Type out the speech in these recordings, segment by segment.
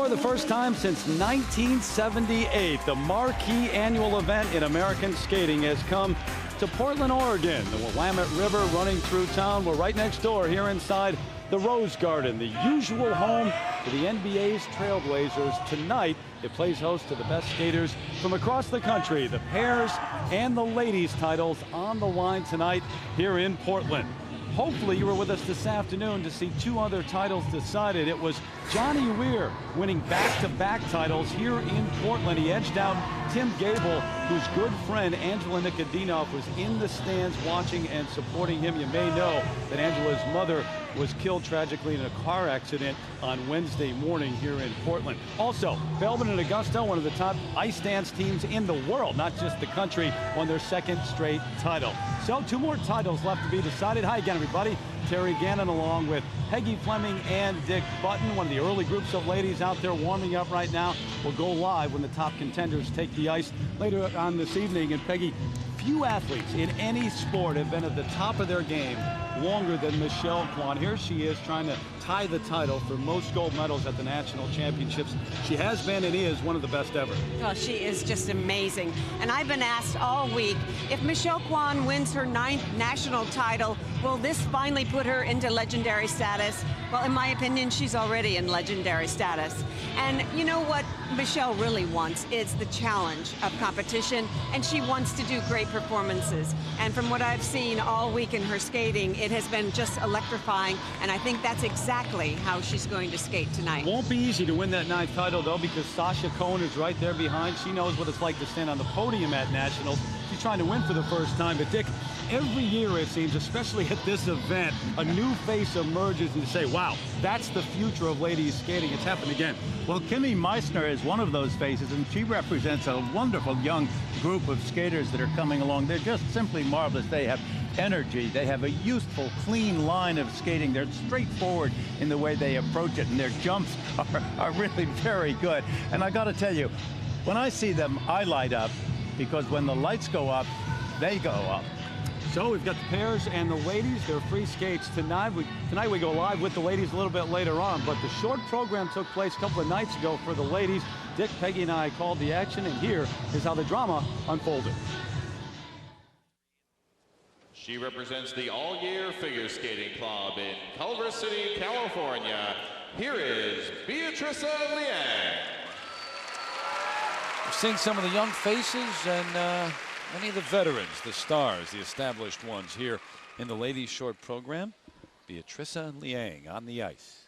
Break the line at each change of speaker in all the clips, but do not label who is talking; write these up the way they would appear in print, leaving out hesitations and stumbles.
For the first time since 1978, the marquee annual event in American skating has come to Portland, Oregon. The Willamette River running through town. We're right next door here inside the Rose Garden, the usual home for the NBA's Trailblazers. Tonight, it plays host to the best skaters from across the country. The pairs and the ladies titles on the line tonight here in Portland. Hopefully you were with us this afternoon to see two other titles decided. It was Johnny Weir winning back-to-back titles here in Portland. He edged out Tim Gable, whose good friend Angela Nikodinov was in the stands watching and supporting him. You may know that Angela's mother was killed tragically in a car accident on Wednesday morning here in Portland. Also, Belbin and Augusta, one of the top ice dance teams in the world, not just the country, won their second straight title. So two more titles left to be decided. Hi again, everybody. Terry Gannon along with Peggy Fleming and Dick Button. One of the early groups of ladies out there warming up right now. Will go live when the top contenders take the ice later on this evening. And Peggy, few athletes in any sport have been at the top of their game longer than Michelle Kwan. Here she is trying to tie the title for most gold medals at the national championships. She has been and is one of the best ever.
Well, she is just amazing. And I've been asked all week, if Michelle Kwan wins her 9th national title, will this finally put her into legendary status? Well, in my opinion, she's already in legendary status. And you know what Michelle really wants is the challenge of competition, and she wants to do great performances. And from what I've seen all week in her skating, it has been just electrifying, and I think that's exactly how she's going to skate tonight.
Won't be easy to win that 9th title, though, because Sasha Cohen is right there behind. She knows what it's like to stand on the podium at nationals. She's trying to win for the first time. But Dick, every year it seems, especially at this event, a new face emerges and you say, wow, that's the future of ladies skating. It's happened again.
Well, Kimmy Meissner is one of those faces, and she represents a wonderful young group of skaters that are coming along. They're just simply marvelous. They have energy. They have a youthful, clean line of skating. They're straightforward in the way they approach it, and their jumps are really very good. And I got to tell you, when I see them, I light up, because when the lights go up, they go up.
So we've got the pairs and the ladies. They're free skates tonight. Tonight we go live with the ladies a little bit later on, but the short program took place a couple of nights ago for the ladies. Dick, Peggy, and I called the action, and here is how the drama unfolded.
She represents the All-Year Figure Skating Club in Culver City, California. Here is Beatrice Liang.
We're seeing some of the young faces and many of the veterans, the stars, the established ones here in the ladies short program. Beatrice Liang on the ice.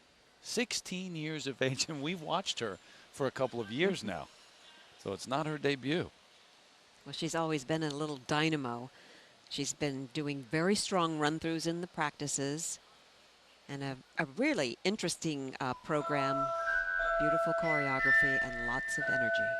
16 years of age, and we've watched her for a couple of years now. So it's not her debut.
Well, she's always been a little dynamo. She's been doing very strong run-throughs in the practices, and a really interesting program, beautiful choreography, and lots of energy.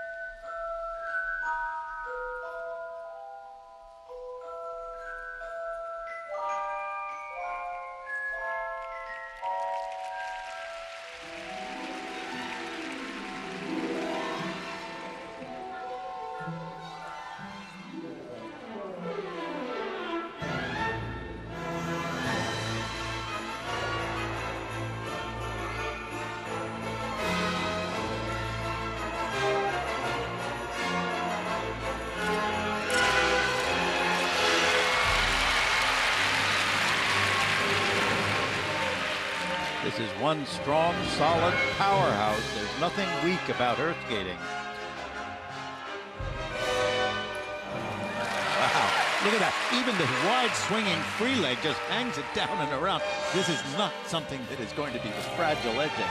This is one strong, solid powerhouse. There's nothing weak about her skating. Wow, look at that. Even the wide swinging free leg just hangs it down and around. This is not something that is going to be with fragile edging.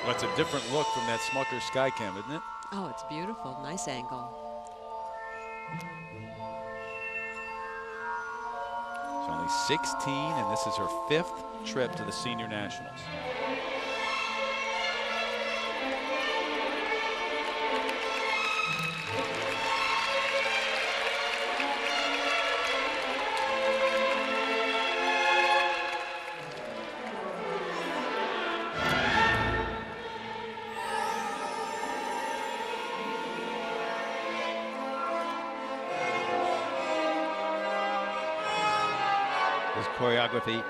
Well, it's a different look from that Smucker Skycam, isn't it?
Oh, it's beautiful. Nice angle.
She's only 16, and this is her 5th trip to the Senior Nationals.
Hill's choreography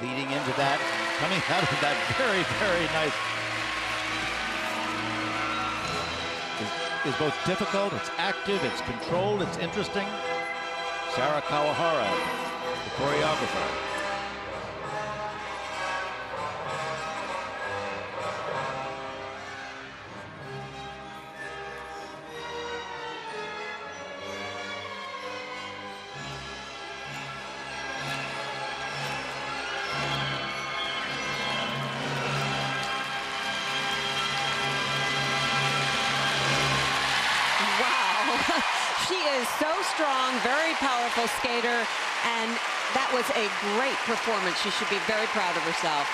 leading into that, coming out of that very, very nice. Is both difficult, it's active, it's controlled, it's interesting. Sarah Kawahara, the choreographer.
She is so strong, very powerful skater, and that was a great performance. She should be very proud of herself.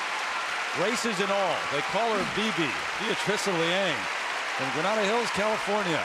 Races and all, they call her BB, Beatrice Liang, from Granada Hills, California.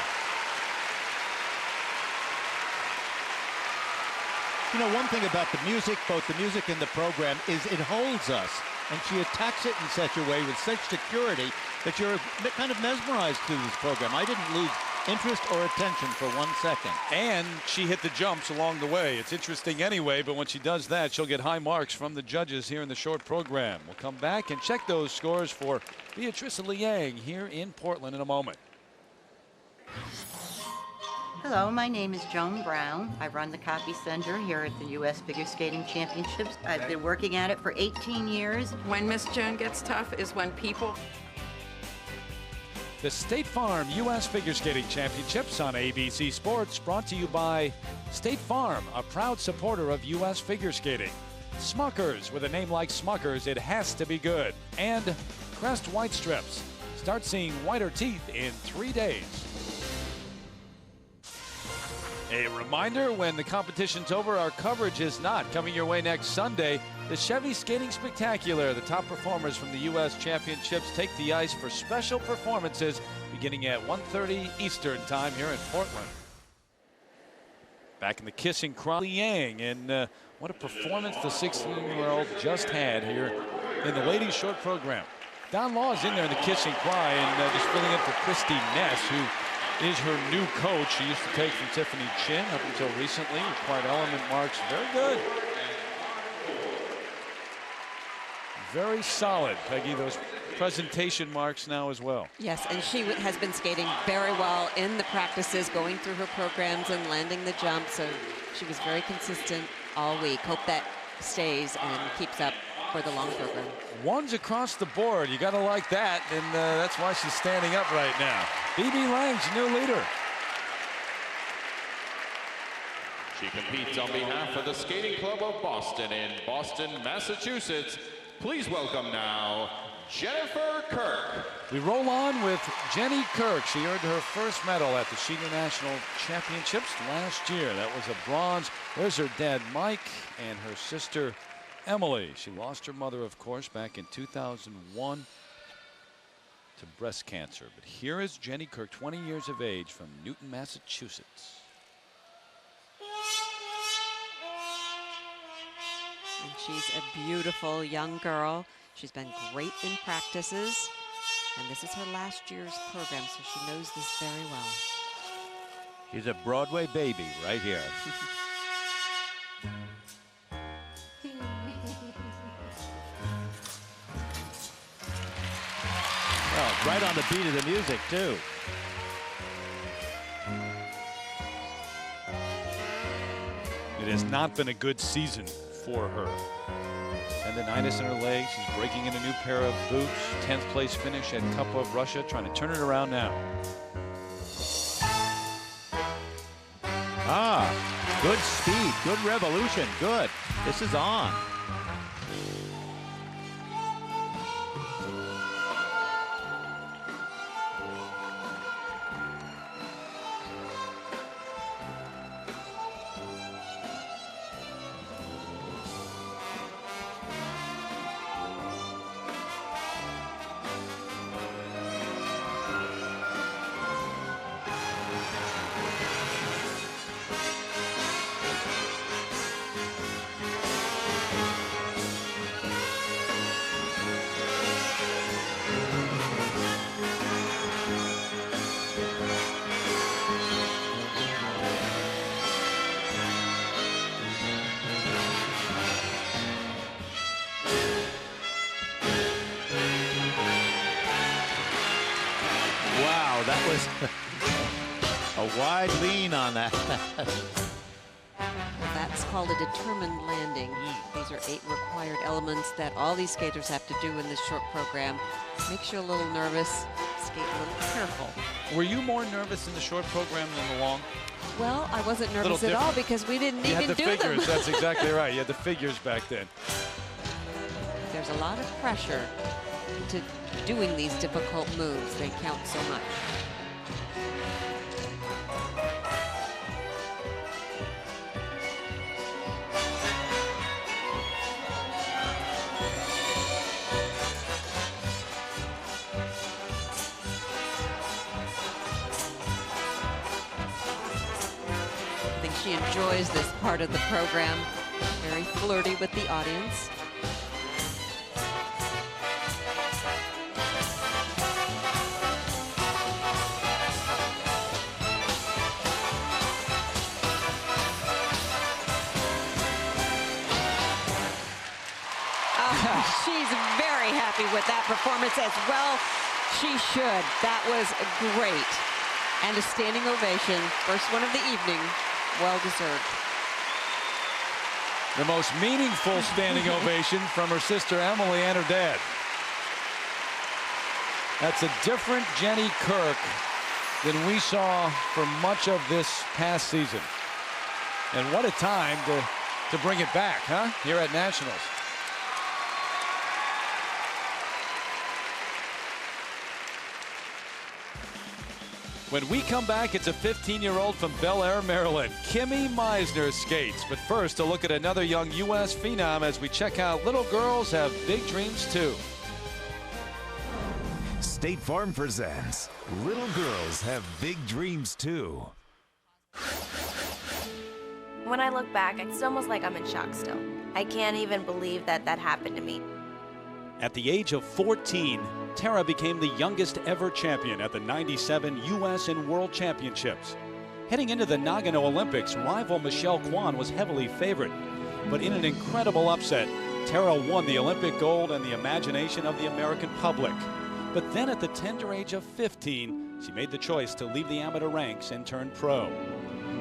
You know, one thing about the music, both the music and the program, is it holds us. And she attacks it in such a way with such security that you're kind of mesmerized through this program. I didn't lose interest or attention for 1 second.
And she hit the jumps along the way. It's interesting anyway, but when she does that, she'll get high marks from the judges here in the short program. We'll come back and check those scores for Beatrice Liang here in Portland in a moment.
Hello, my name is Joan Brown. I run the Copy Center here at the U.S. Figure Skating Championships. I've been working at it for 18 years.
When Miss Joan gets tough is when people...
The State Farm U.S. Figure Skating Championships on ABC Sports, brought to you by State Farm, a proud supporter of U.S. figure skating. Smuckers, with a name like Smuckers, it has to be good. And Crest White Strips. Start seeing whiter teeth in 3 days. A reminder, when the competition's over, our coverage is not. Coming your way next Sunday, the Chevy Skating Spectacular. The top performers from the U.S. Championships take the ice for special performances beginning at 1:30 Eastern Time here in Portland. Back in the kiss and cry, Liang, and what a performance the 16-year-old just had here in the ladies' short program. Don Law is in there in the kiss and cry, and just filling in for Christy Ness, who is her new coach. She used to take from Tiffany Chin up until recently. Required element marks very good. Very solid, Peggy. Those presentation marks now as well.
Yes, and she has been skating very well in the practices, going through her programs and landing the jump. So she was very consistent all week. Hope that stays and keeps up for the long program.
Ones across the board. You got to like that, and that's why she's standing up right now. BB Lang's new leader.
She competes on behalf of the Skating Club of Boston in Boston, Massachusetts. Please welcome now Jennifer Kirk.
We roll on with Jenny Kirk. She earned her first medal at the Senior National Championships last year. That was a bronze. There's her dad, Mike, and her sister, Emily. She lost her mother, of course, back in 2001 to breast cancer. But here is Jenny Kirk, 20 years of age, from Newton, Massachusetts.
And she's a beautiful young girl. She's been great in practices. And this is her last year's program, so she knows this very well.
She's a Broadway baby right here. Well, right on the beat of the music, too.
It has not been a good season for her. Tendinitis in her leg. She's breaking in a new pair of boots. 10th place finish at Cup of Russia. Trying to turn it around now.
Ah, good speed, good revolution, good. This is on.
That was a wide lean on that.
Well, that's called a determined landing. These are 8 required elements that all these skaters have to do in this short program. Makes you a little nervous, skate a little careful.
Were you more nervous in the short program than the long?
Well, I wasn't nervous at all because we didn't even do
figures.
them.
That's exactly right. You had the figures back then.
There's a lot of pressure to doing these difficult moves. They count so much. I think she enjoys this part of the program. Very flirty with the audience. She's very happy with that performance as well. She should. That was great. And a standing ovation. First one of the evening. Well deserved.
The most meaningful standing ovation from her sister Emily and her dad. That's a different Jenny Kirk than we saw for much of this past season. And what a time to bring it back, huh? Here at Nationals. When we come back, it's a 15-year-old from Bel Air, Maryland. Kimmy Meisner skates. But first, a look at another young U.S. phenom as we check out Little Girls Have Big Dreams Too.
State Farm presents Little Girls Have Big Dreams Too.
When I look back, it's almost like I'm in shock still. I can't even believe that that happened to me.
At the age of 14, Tara became the youngest ever champion at the 97 U.S. and World Championships. Heading into the Nagano Olympics, rival Michelle Kwan was heavily favored. But in an incredible upset, Tara won the Olympic gold and the imagination of the American public. But then at the tender age of 15, she made the choice to leave the amateur ranks and turn pro.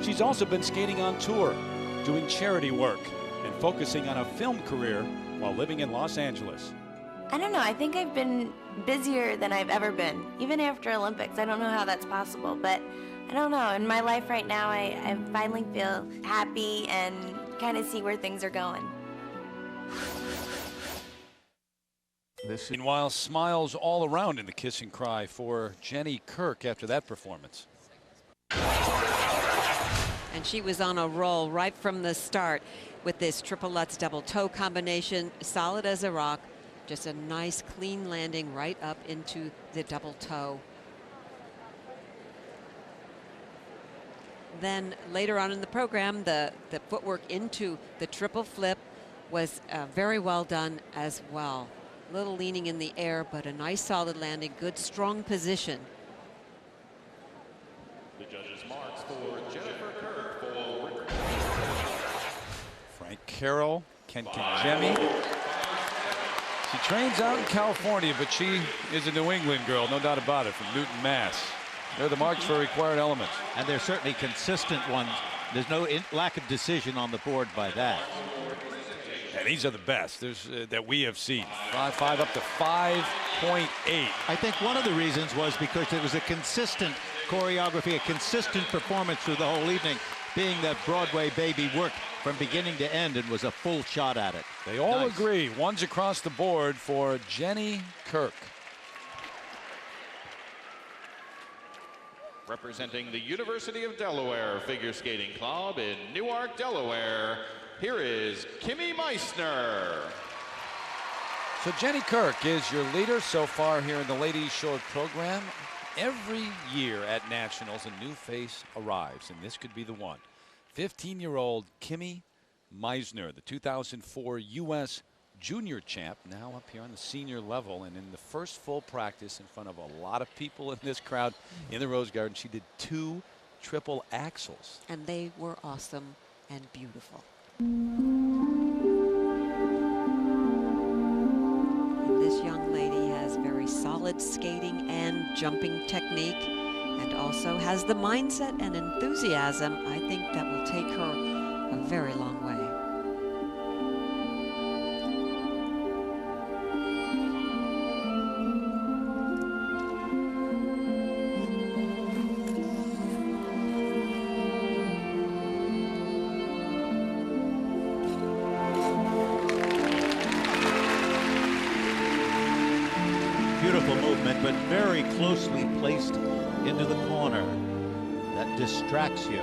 She's also been skating on tour, doing charity work, and focusing on a film career while living in Los Angeles.
I don't know, I think I've been busier than I've ever been, even after Olympics. I don't know how that's possible, but I don't know. In my life right now, I finally feel happy and kind of see where things are going.
Meanwhile, smiles all around in the kiss and cry for Jenny Kirk after that performance.
And she was on a roll right from the start with this triple Lutz double toe combination, solid as a rock. Just a nice clean landing right up into the double toe. Then later on in the program, the footwork into the triple flip was very well done as well. A little leaning in the air, but a nice solid landing, good strong position.
The judges' marks for Jennifer Kirk for
Frank Carroll, Ken Kangemi. She trains out in California, but she is a New England girl, no doubt about it, from Newton, Mass. They're the marks for required elements.
And they're certainly consistent ones. There's no lack of decision on the board by that.
And these are the best that we have seen. 5.5 up to 5.8.
I think one of the reasons was because it was a consistent choreography, a consistent performance through the whole evening, being that Broadway baby worked from beginning to end and was a full shot at it.
They all agree. One's across the board for Jenny Kirk.
representing the University of Delaware Figure Skating Club in Newark, Delaware. Here is Kimmy Meisner.
So Jenny Kirk is your leader so far here in the ladies short program. Every year at Nationals, a new face arrives, and this could be the one. 15-year-old Kimmy Meisner, the 2004 U.S. Junior champ, now up here on the senior level, and in the first full practice in front of a lot of people in this crowd in the Rose Garden, she did 2 triple axels.
And they were awesome and beautiful. And this young lady has very solid skating and jumping technique, also has the mindset and enthusiasm, I think, that will take her a very long way.
Beautiful movement, but very closely placed into the corner. That distracts you.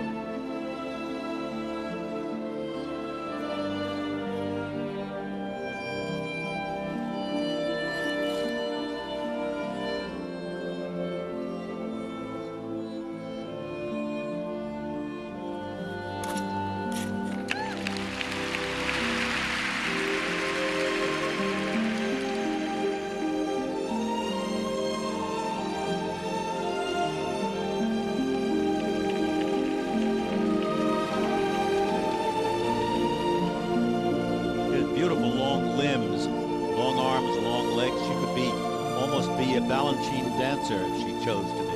Beautiful long limbs, long arms, long legs. She could be almost be a Balanchine dancer if she chose to be.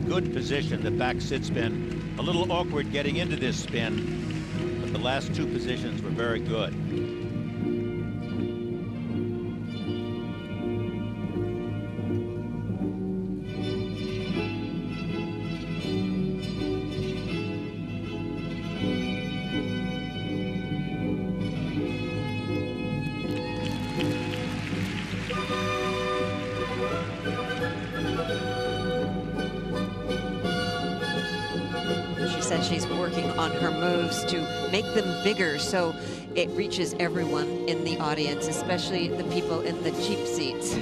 Good position, the back sit spin. A little awkward getting into this spin, but the last two positions were very good.
Said she's working on her moves to make them bigger so it reaches everyone in the audience, especially the people in the cheap seats.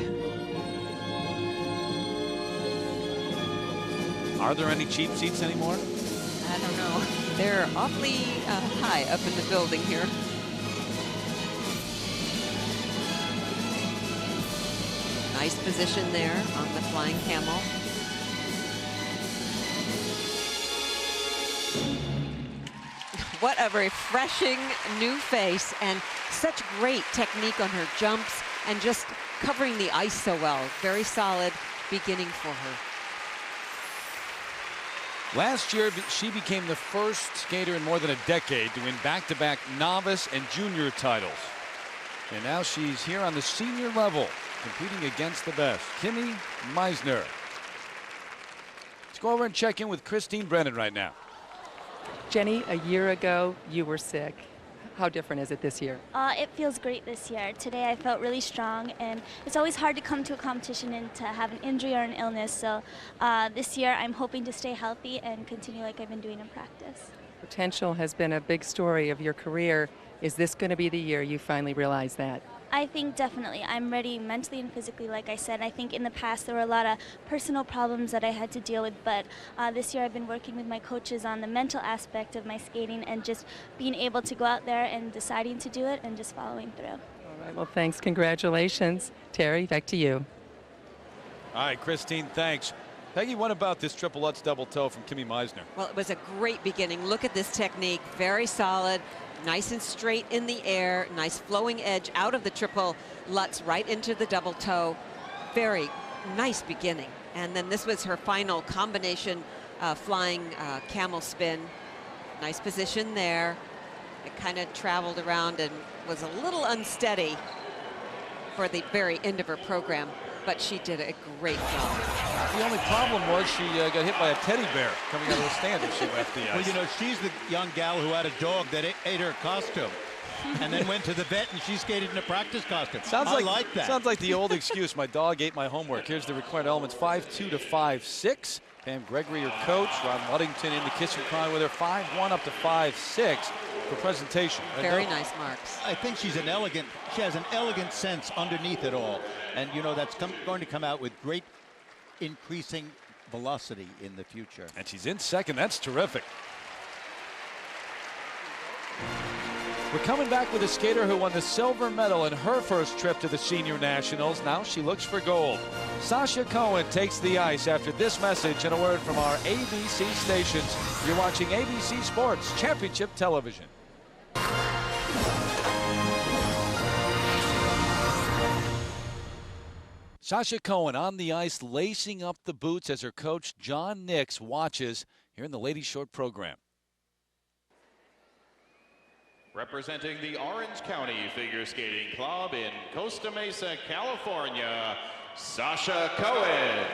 Are there any cheap seats anymore?
I don't know. They're awfully high up in the building here. Nice position there on the flying camel. What a refreshing new face, and such great technique on her jumps and just covering the ice so well. Very solid beginning for her.
Last year, she became the first skater in more than a decade to win back-to-back novice and junior titles. And now she's here on the senior level, competing against the best. Kimi Meisner. Let's go over and check in with Christine Brennan right now.
Jenny, a year ago, you were sick. How different is it this year?
It feels great this year. Today I felt really strong, and it's always hard to come to a competition and to have an injury or an illness. So this year I'm hoping to stay healthy and continue like I've been doing in practice.
Potential has been a big story of your career. Is this going to be the year you finally realize that?
I think definitely. I'm ready mentally and physically, like I said. I think in the past there were a lot of personal problems that I had to deal with, but this year I've been working with my coaches on the mental aspect of my skating and just being able to go out there and deciding to do it and just following through.
All right, well, thanks. Congratulations. Terry, back to you.
All right, Christine, thanks. Peggy, what about this triple Lutz double toe from Kimi Meisner?
Well, it was a great beginning. Look at this technique, very solid. Nice and straight in the air, nice flowing edge out of the triple Lutz right into the double toe. Very nice beginning. And then this was her final combination flying camel spin. Nice position there. It kind of traveled around and was a little unsteady for the very end of her program, but she did a great job.
The only problem was she got hit by a teddy bear coming out of the stand as she left the ice.
Well, you know, she's the young gal who had a dog that ate her costume and then went to the vet and she skated in a practice costume. I like that.
Sounds like the old excuse, my dog ate my homework. Here's the required elements, 5'2" to 5'6". Pam Gregory, her coach. Ron Luddington in the kiss and cry with her, 5'1" up to 5'6" for presentation.
Very nice marks.
I think she has an elegant sense underneath it all. And, you know, that's going to come out with great increasing velocity in the future.
And she's in second. That's terrific. We're coming back with a skater who won the silver medal in her first trip to the Senior Nationals. Now she looks for gold. Sasha Cohen takes the ice after this message and a word from our ABC stations. You're watching ABC Sports Championship Television. Sasha Cohen on the ice, lacing up the boots as her coach John Nix watches here in the Ladies Short program.
Representing the Orange County Figure Skating Club in Costa Mesa, California, Sasha Cohen.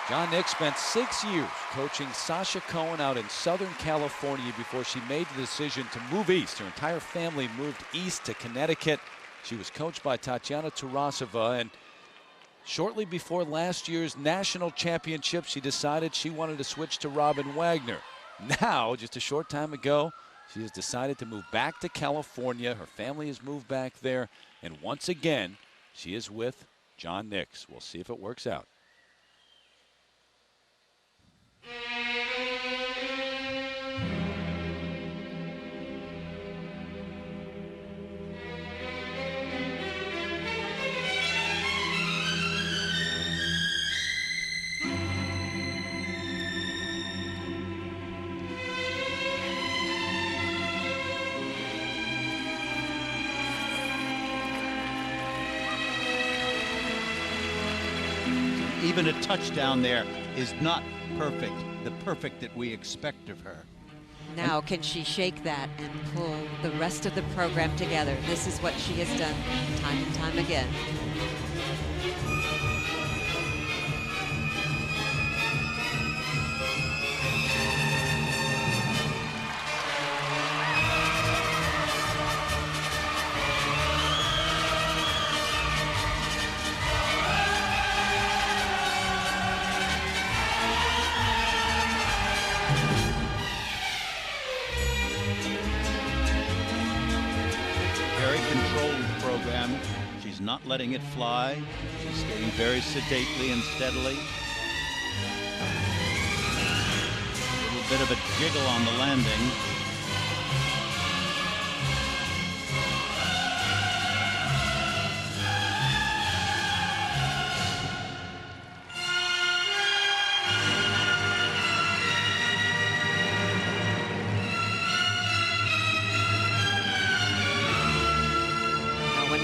John Nix spent 6 years coaching Sasha Cohen out in Southern California before she made the decision to move east. Her entire family moved east to Connecticut. She was coached by Tatiana Tarasova, and shortly before last year's national championship, she decided she wanted to switch to Robin Wagner. Now, just a short time ago, she has decided to move back to California. Her family has moved back there, and once again, she is with John Nix. We'll see if it works out.
Even a touchdown there is not perfect, the perfect that we expect of her.
Now can she shake that and pull the rest of the program together? This is what she has done time and time again.
She's not letting it fly. She's skating very sedately and steadily. A little bit of a jiggle on the landing.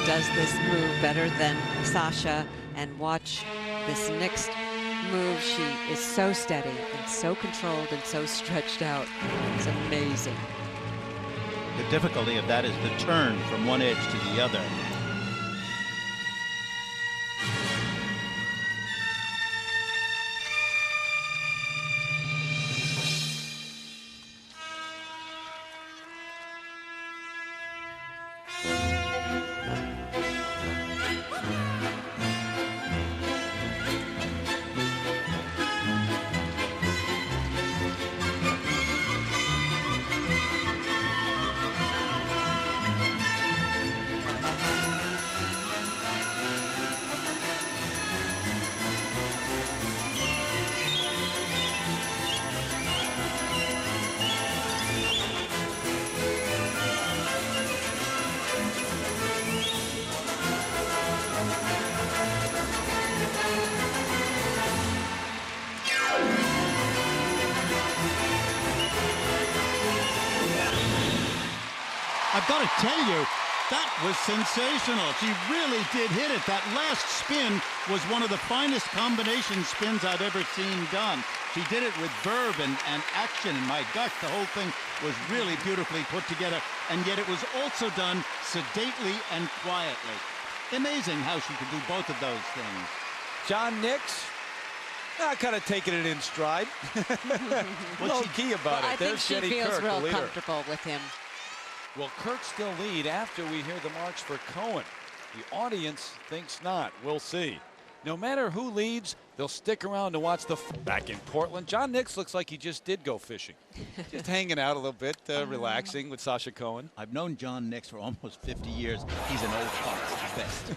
Does this move better than Sasha, and watch this next move. She is so steady and so controlled and so stretched out. It's amazing.
The difficulty of that is the turn from one edge to the other. I've got to tell you, that was sensational. She really did hit it. That last spin was one of the finest combination spins I've ever seen done. She did it with verve and action. And my gosh, the whole thing was really beautifully put together. And yet it was also done sedately and quietly. Amazing how she could do both of those things.
John Nix, kind of taking it in stride. Low key about it.
I think she feels real comfortable with him.
Will Kirk still lead after we hear the marks for Cohen? The audience thinks not. We'll see. No matter who leads, they'll stick around to watch the back in Portland. John Nix looks like he just did go fishing. Just hanging out a little bit, relaxing with Sasha Cohen.
I've known John Nix for almost 50 years. He's an old fox, the best.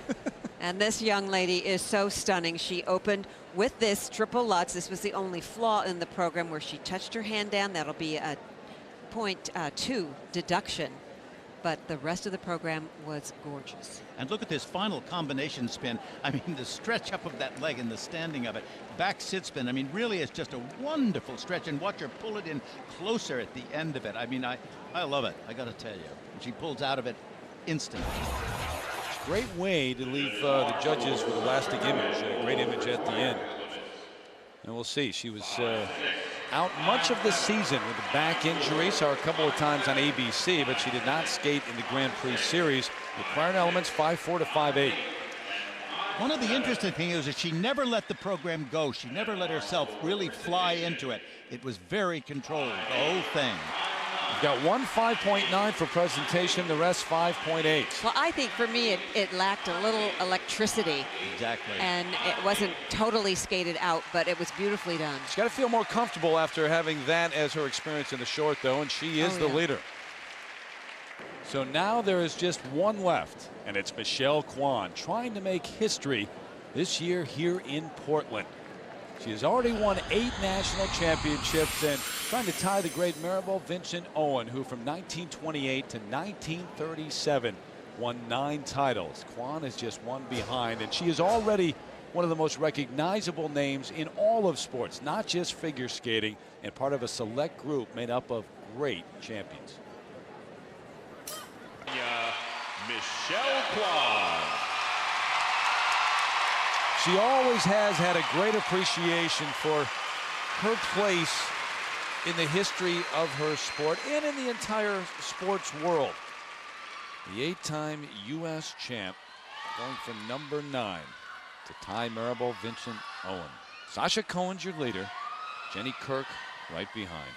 And this young lady is so stunning. She opened with this triple Lutz. This was the only flaw in the program where she touched her hand down. That'll be a .2 deduction. but the rest of the program was gorgeous.
And look at this final combination spin. I mean, the stretch up of that leg and the standing of it. Back sit spin. I mean, really, it's just a wonderful stretch. And watch her pull it in closer at the end of it. I mean, I love it. I got to tell you. And she pulls out of it instantly.
Great way to leave the judges with a lasting image. A great image at the end. And we'll see. She was out much of the season with a back injury. Saw her a couple of times on ABC, but she did not skate in the Grand Prix Series. Required elements 5'4" to 5'8".
One of the interesting things is that she never let the program go. She never let herself really fly into it. It was very controlled, the whole thing.
You've got one 5.9 for presentation, the rest 5.8.
Well, I think for me it lacked a little electricity.
Exactly.
And it wasn't totally skated out, but it was beautifully done.
She's got to feel more comfortable after having that as her experience in the short, though, and she is the leader. So now there is just one left, and it's Michelle Kwan trying to make history this year here in Portland. She has already won 8 national championships and trying to tie the great Maribel Vincent Owen, who from 1928 to 1937 won 9 titles. Kwan is just one behind, and she is already one of the most recognizable names in all of sports, not just figure skating, and part of a select group made up of great champions.
Michelle Kwan.
She always has had a great appreciation for her place in the history of her sport and in the entire sports world. The 8-time U.S. champ going for number 9 to tie Maribel Vincent Owen. Sasha Cohen's your leader. Jenny Kirk right behind.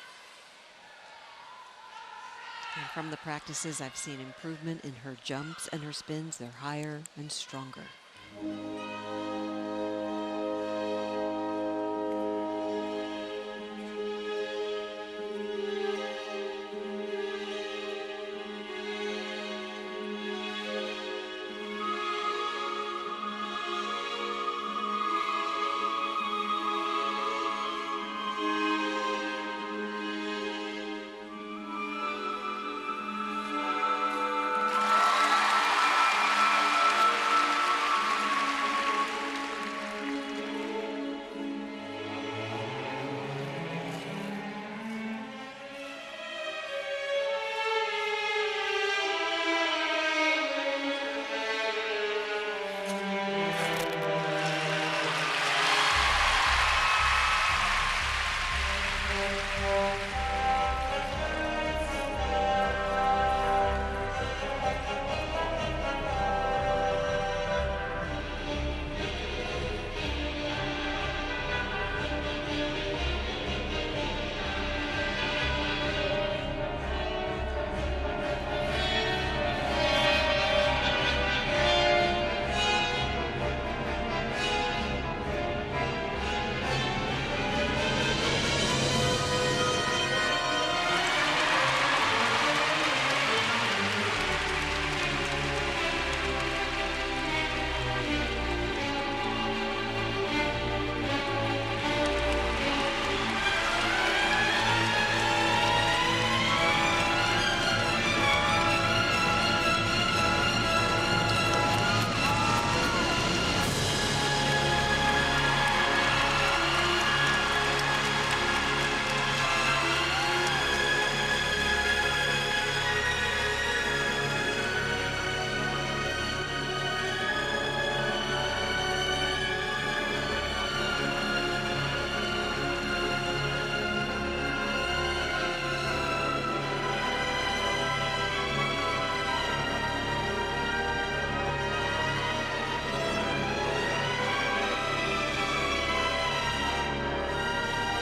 And from the practices, I've seen improvement in her jumps and her spins. They're higher and stronger.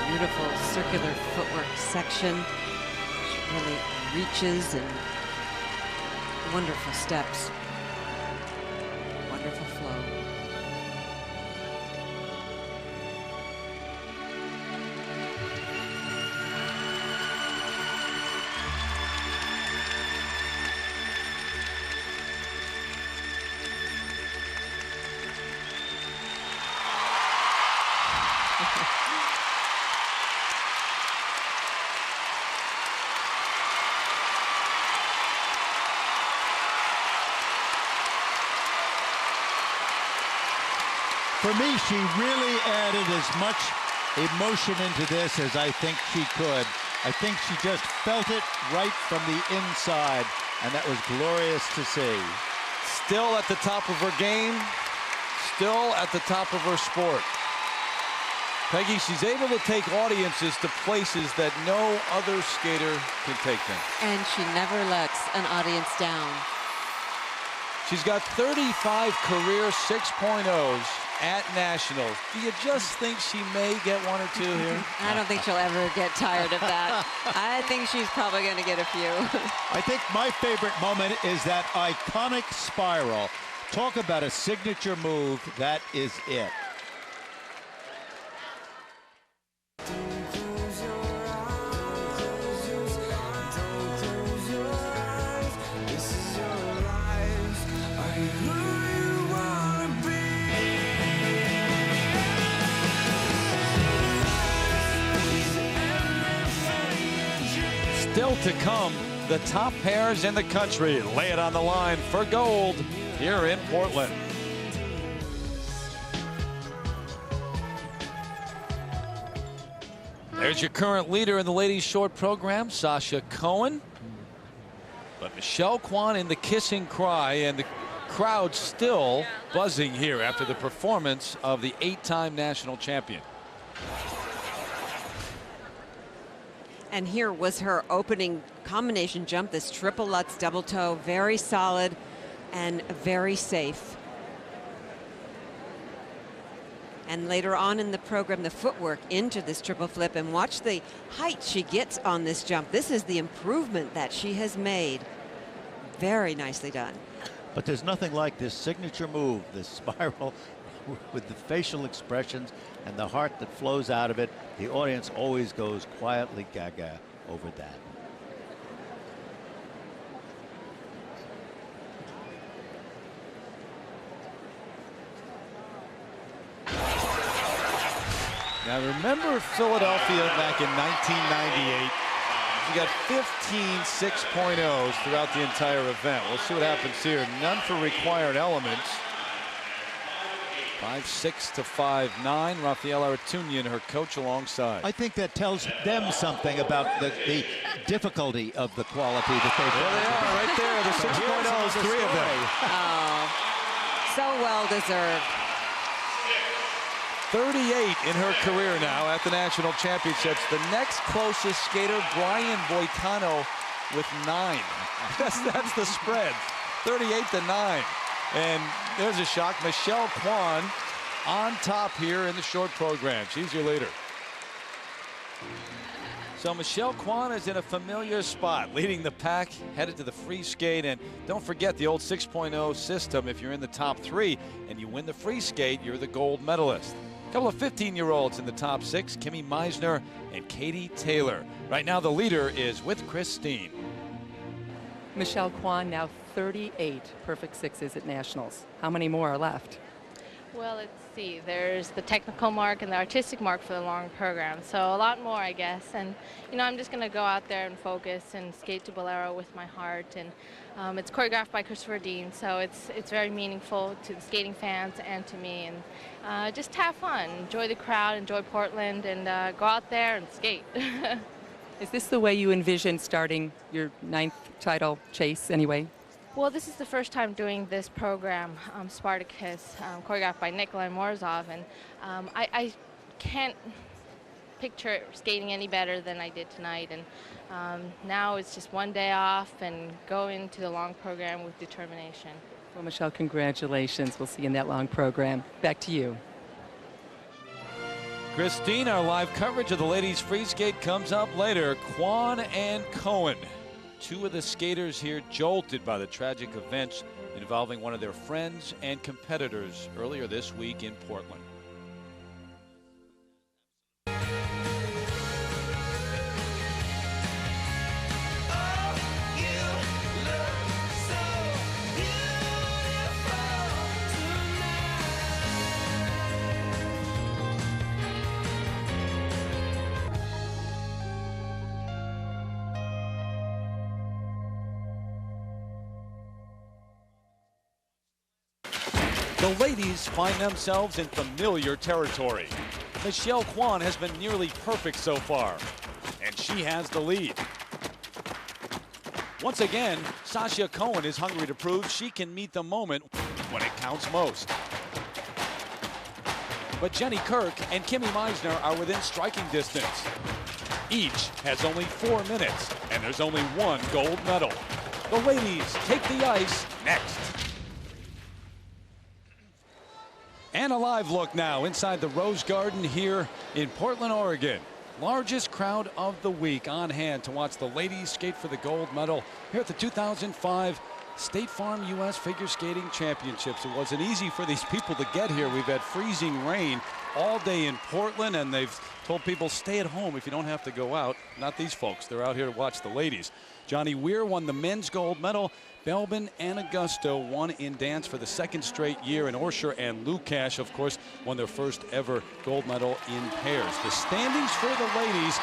Beautiful circular footwork section. She really reaches, and wonderful steps. Wonderful flow.
For me, she really added as much emotion into this as I think she could. I think she just felt it right from the inside, and that was glorious to see.
Still at the top of her game, still at the top of her sport. Peggy, she's able to take audiences to places that no other skater can take them.
And she never lets an audience down.
She's got 35 career 6.0s at Nationals. Do you just think she may get one or two here?
I don't think she'll ever get tired of that. I think she's probably going to get a few.
I think my favorite moment is that iconic spiral. Talk about a signature move. That is it.
Still to come, the top pairs in the country lay it on the line for gold here in Portland. There's your current leader in the ladies short program, Sasha Cohen. But Michelle Kwan in the kissing cry, and the crowd still buzzing here after the performance of the 8-time national champion.
And here was her opening combination jump, this triple Lutz double toe, very solid and very safe. And later on in the program, the footwork into this triple flip, and watch the height she gets on this jump. This is the improvement that she has made. Very nicely done.
But there's nothing like this signature move, this spiral with the facial expressions and the heart that flows out of it. The audience always goes quietly gaga over that.
Now remember Philadelphia back in 1998. You got 15 6.0s throughout the entire event. We'll see what happens here. None for required elements. 5'6" to 5'9". Rafael Aratunian, her coach, alongside.
I think that tells them something about the difficulty of the quality that they've
There they are, right there. The 6.0s, three of them.
Oh, so well deserved.
38 in her career now at the national championships. The next closest skater, Brian Boitano, with 9. That's the spread. 38 to 9. And there's a shock. Michelle Kwan on top here in the short program. She's your leader. So Michelle Kwan is in a familiar spot, leading the pack, headed to the free skate. And don't forget the old 6.0 system. If you're in the top 3 and you win the free skate, you're the gold medalist. A couple of 15-year-olds in the top 6, Kimmy Meisner and Katie Taylor. Right now the leader is with Christine.
Michelle Kwan now 38 perfect sixes at nationals. How many more are left?
Well, let's see. There's the technical mark and the artistic mark for the long program. So a lot more, I guess. And, you know, I'm just going to go out there and focus and skate to Bolero with my heart. And it's choreographed by Christopher Dean, so it's very meaningful to the skating fans and to me. And just have fun, enjoy the crowd, enjoy Portland, and go out there and skate.
Is this the way you envision starting your 9th title chase anyway?
Well, this is the first time doing this program, Spartacus, choreographed by Nikolai Morozov, and I can't picture skating any better than I did tonight. And now it's just one day off and go into the long program with determination.
Well, Michelle, congratulations. We'll see you in that long program. Back to you.
Christine, our live coverage of the ladies free skate comes up later. Kwan and Cohen, two of the skaters here jolted by the tragic events involving one of their friends and competitors earlier this week in Portland. The The ladies find themselves in familiar territory. Michelle Kwan has been nearly perfect so far, and she has the lead. Once again, Sasha Cohen is hungry to prove she can meet the moment when it counts most. But Jenny Kirk and Kimmy Meisner are within striking distance. Each has only 4 minutes, and there's only one gold medal. The ladies take the ice next. And a live look now inside the Rose Garden here in Portland, Oregon. Largest crowd of the week on hand to watch the ladies skate for the gold medal here at the 2005 State Farm U.S. Figure Skating Championships. It wasn't easy for these people to get here. We've had freezing rain all day in Portland, and they've told people stay at home if you don't have to go out. Not these folks. They're out here to watch the ladies. Johnny Weir won the men's gold medal. Belbin and Augusto won in dance for the second straight year, and Orsher and Lukash, of course, won their first ever gold medal in pairs. The standings for the ladies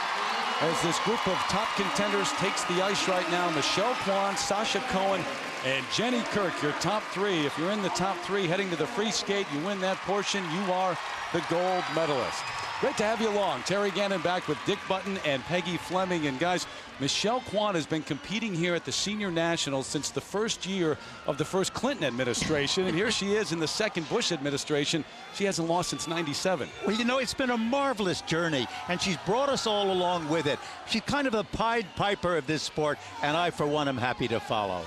as this group of top contenders takes the ice right now. Michelle Kwan, Sasha Cohen, and Jenny Kirk, your top three. If you're in the top three heading to the free skate, you win that portion, you are the gold medalist. Great to have you along. Terry Gannon back with Dick Button and Peggy Fleming. And guys, Michelle Kwan has been competing here at the Senior Nationals since the first year of the first Clinton administration. And here she is in the second Bush administration. She hasn't lost since '97.
Well, you know, it's been a marvelous journey, and she's brought us all along with it. She's kind of a Pied Piper of this sport, and I, for one, am happy to follow.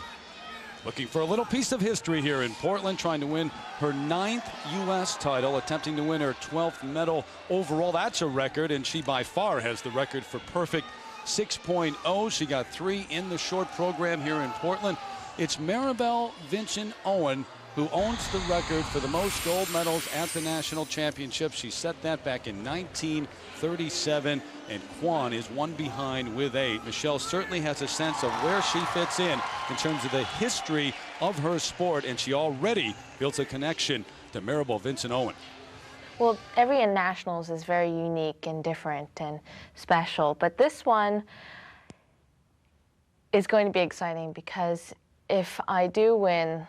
Looking for a little piece of history here in Portland, trying to win her 9th U.S. title, attempting to win her 12th medal overall. That's a record, and she by far has the record for perfect 6.0. She got 3 in the short program here in Portland. It's Maribel Vincent Owen who owns the record for the most gold medals at the national championship. She set that back in 1937, and Kwan is one behind with 8. Michelle certainly has a sense of where she fits in terms of the history of her sport, and she already built a connection to Maribel Vincent Owen.
Well, every nationals is very unique and different and special, but this one is going to be exciting because if I do win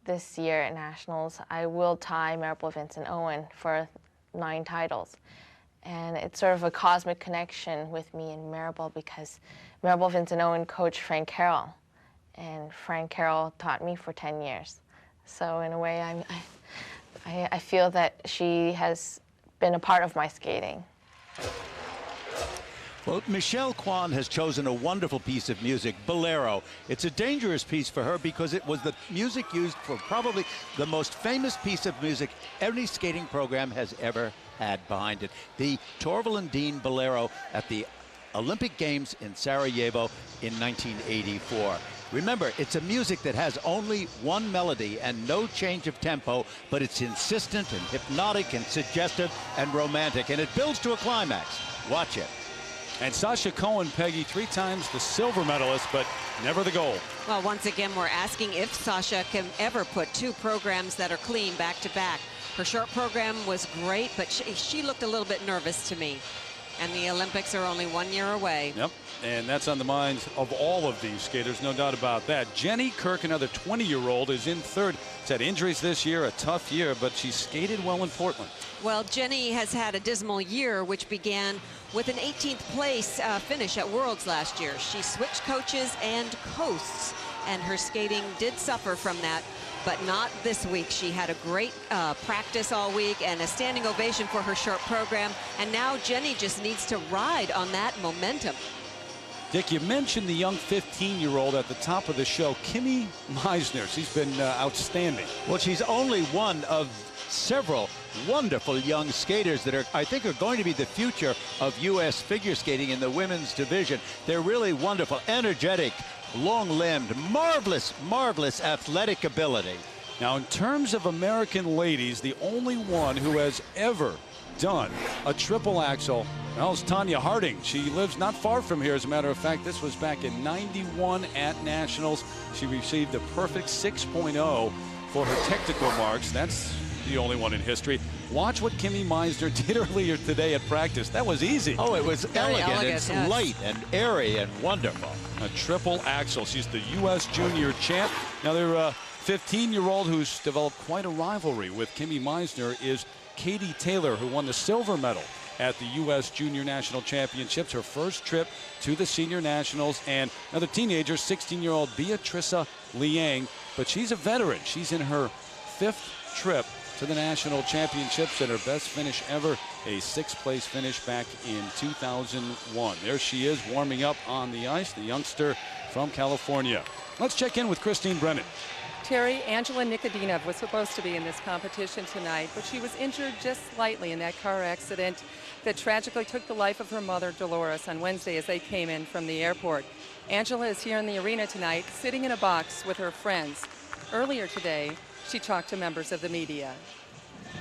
this year at nationals, I will tie Maribel Vincent Owen for 9 titles. And it's sort of a cosmic connection with me and Maribel because Maribel Vincent Owen coached Frank Carroll, and Frank Carroll taught me for 10 years. So in a way, I feel that she has been a part of my skating.
Well, Michelle Kwan has chosen a wonderful piece of music, Bolero. It's a dangerous piece for her because it was the music used for probably the most famous piece of music any skating program has ever had behind it. The Torval and Dean Bolero at the Olympic Games in Sarajevo in 1984. Remember, it's a music that has only one melody and no change of tempo, but it's insistent and hypnotic and suggestive and romantic, and it builds to a climax. Watch it.
And Sasha Cohen, Peggy, 3 times the silver medalist, but never the gold.
Well, once again, we're asking if Sasha can ever put 2 programs that are clean back to back. Her short program was great, but she looked a little bit nervous to me. And the Olympics are only 1 year away.
Yep, and that's on the minds of all of these skaters, no doubt about that. Jenny Kirk, another 20-year-old, is in third. She's had injuries this year, a tough year, but she skated well in Portland.
Well, Jenny has had a dismal year, which began with an 18th place finish at Worlds last year. She switched coaches and coasts, and her skating did suffer from that, but not this week. She had a great practice all week and a standing ovation for her short program, and now Jenny just needs to ride on that momentum.
Dick, you mentioned the young 15-year-old at the top of the show, Kimmy Meisner. She's been outstanding.
Well, she's only one of several wonderful young skaters that I think are going to be the future of U.S. figure skating in the women's division. They're really wonderful, energetic, long-limbed, marvelous, marvelous athletic ability.
Now, in terms of American ladies, the only one who has ever done a triple axel, well, is Tanya Harding. She lives not far from here. As a matter of fact, this was back in '91 at Nationals. She received a perfect 6.0 for her technical marks. That's the only one in history. Watch what Kimmy Meisner did earlier today at practice. That was easy.
Oh, it was elegant. It's
yes.
light and airy and wonderful.
A triple axel. She's the U.S. junior champ. Now, there 15-year-old who's developed quite a rivalry with Kimmy Meisner is Katie Taylor, who won the silver medal at the U.S. Junior National Championships, her first trip to the Senior Nationals. And another teenager, 16-year-old Beatriza Liang, but she's a veteran. She's in her 5th trip to the National Championships, and her best finish ever, a 6th-place finish back in 2001. There she is warming up on the ice, the youngster from California. Let's check in with Christine Brennan.
Terry, Angela Nikodinov was supposed to be in this competition tonight, but she was injured just slightly in that car accident that tragically took the life of her mother, Dolores, on Wednesday as they came in from the airport. Angela is here in the arena tonight, sitting in a box with her friends. Earlier today, she talked to members of the media.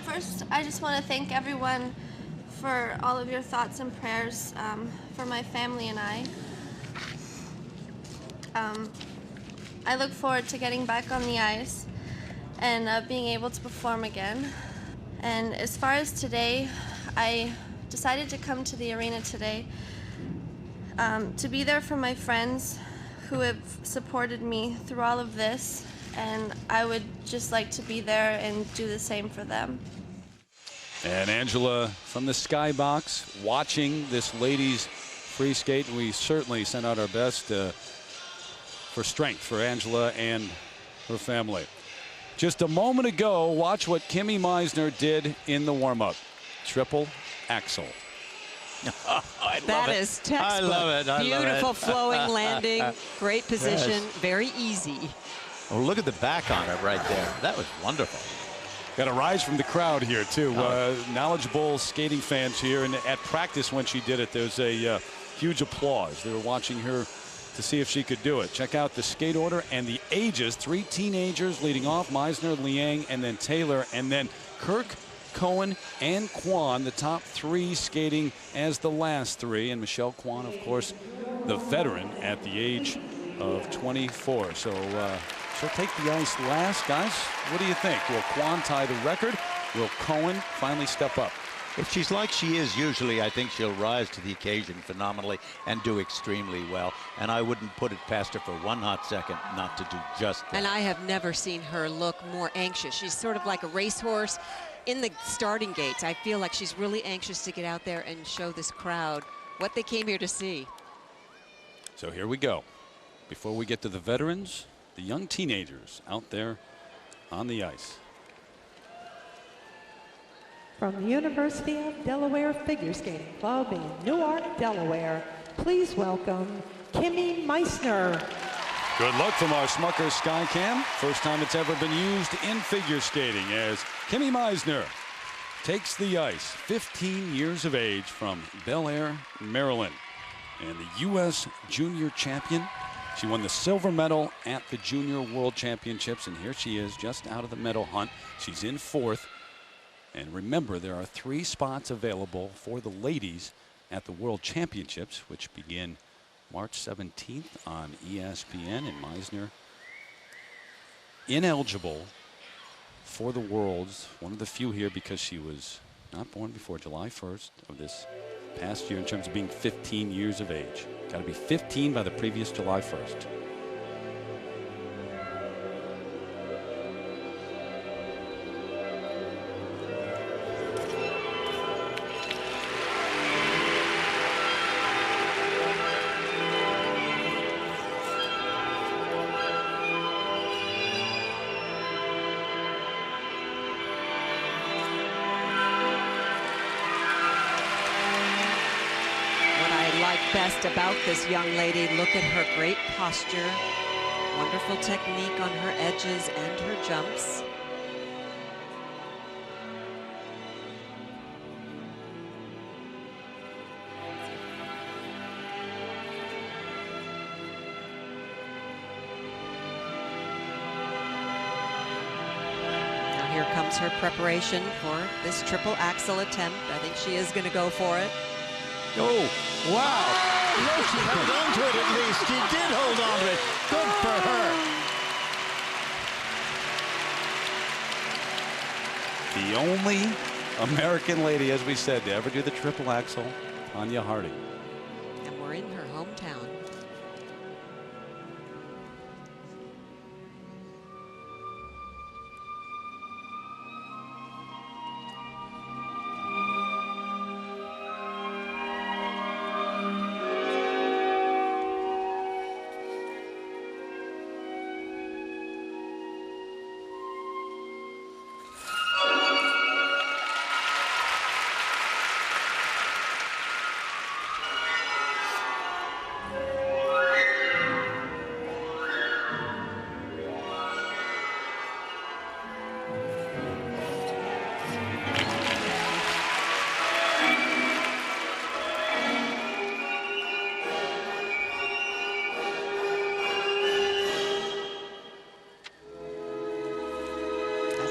First, I just want to thank everyone for all of your thoughts and prayers for my family and I. I look forward to getting back on the ice and being able to perform again. And as far as today, I decided to come to the arena today to be there for my friends who have supported me through all of this, and I would just like to be there and do the same for them.
And Angela from the skybox watching this ladies free skate. We certainly send out our best for strength for Angela and her family. Just a moment ago, watch what Kimmy Meisner did in the warm-up. Triple axel.
That is textbook.
I love it.
Beautiful flowing landing, great position,
Yes.
very easy.
Oh, look at the back on it right there. That was wonderful.
Got a rise from the crowd here, too. Knowledgeable skating fans here. And at practice when she did it, there's a huge applause. They were watching her to see if she could do it. Check out the skate order and the ages. 3 teenagers leading off, Meisner, Liang, and then Taylor. And then Kirk, Cohen, and Kwon, the top 3 skating as the last 3. And Michelle Kwon, of course, the veteran at the age of 24. So she'll take the ice last. Guys, what do you think? Will Kwon tie the record? Will Cohen finally step up?
If she's like she is usually, I think she'll rise to the occasion phenomenally and do extremely well. And I wouldn't put it past her for one hot second not to do just that.
And I have never seen her look more anxious. She's sort of like a racehorse in the starting gates. I feel like she's really anxious to get out there and show this crowd what they came here to see.
So here we go. Before we get to the veterans, the young teenagers out there on the ice.
From the University of Delaware Figure Skating Club in Newark, Delaware, please welcome Kimmy Meisner.
Good luck from our Smucker Skycam. First time it's ever been used in figure skating as Kimmy Meisner takes the ice. 15 years of age from Bel Air, Maryland. And the U.S. Junior Champion. She won the silver medal at the Junior World Championships. And here she is just out of the medal hunt. She's in 4th. And remember, there are 3 spots available for the ladies at the World Championships, which begin March 17th on ESPN. And Meisner ineligible for the Worlds, one of the few here because she was not born before July 1st of this past year in terms of being 15 years of age. Got to be 15 by the previous July 1st.
Best about this young lady, look at her great posture, wonderful technique on her edges and her jumps. Now here comes her preparation for this triple axel attempt. I think she is going to go for it.
Oh, wow. No, she held on to it at least. She did hold on to it. Good for her.
The only American lady, as we said, to ever do the triple axel, Tanya Harding.
And we're in her hometown.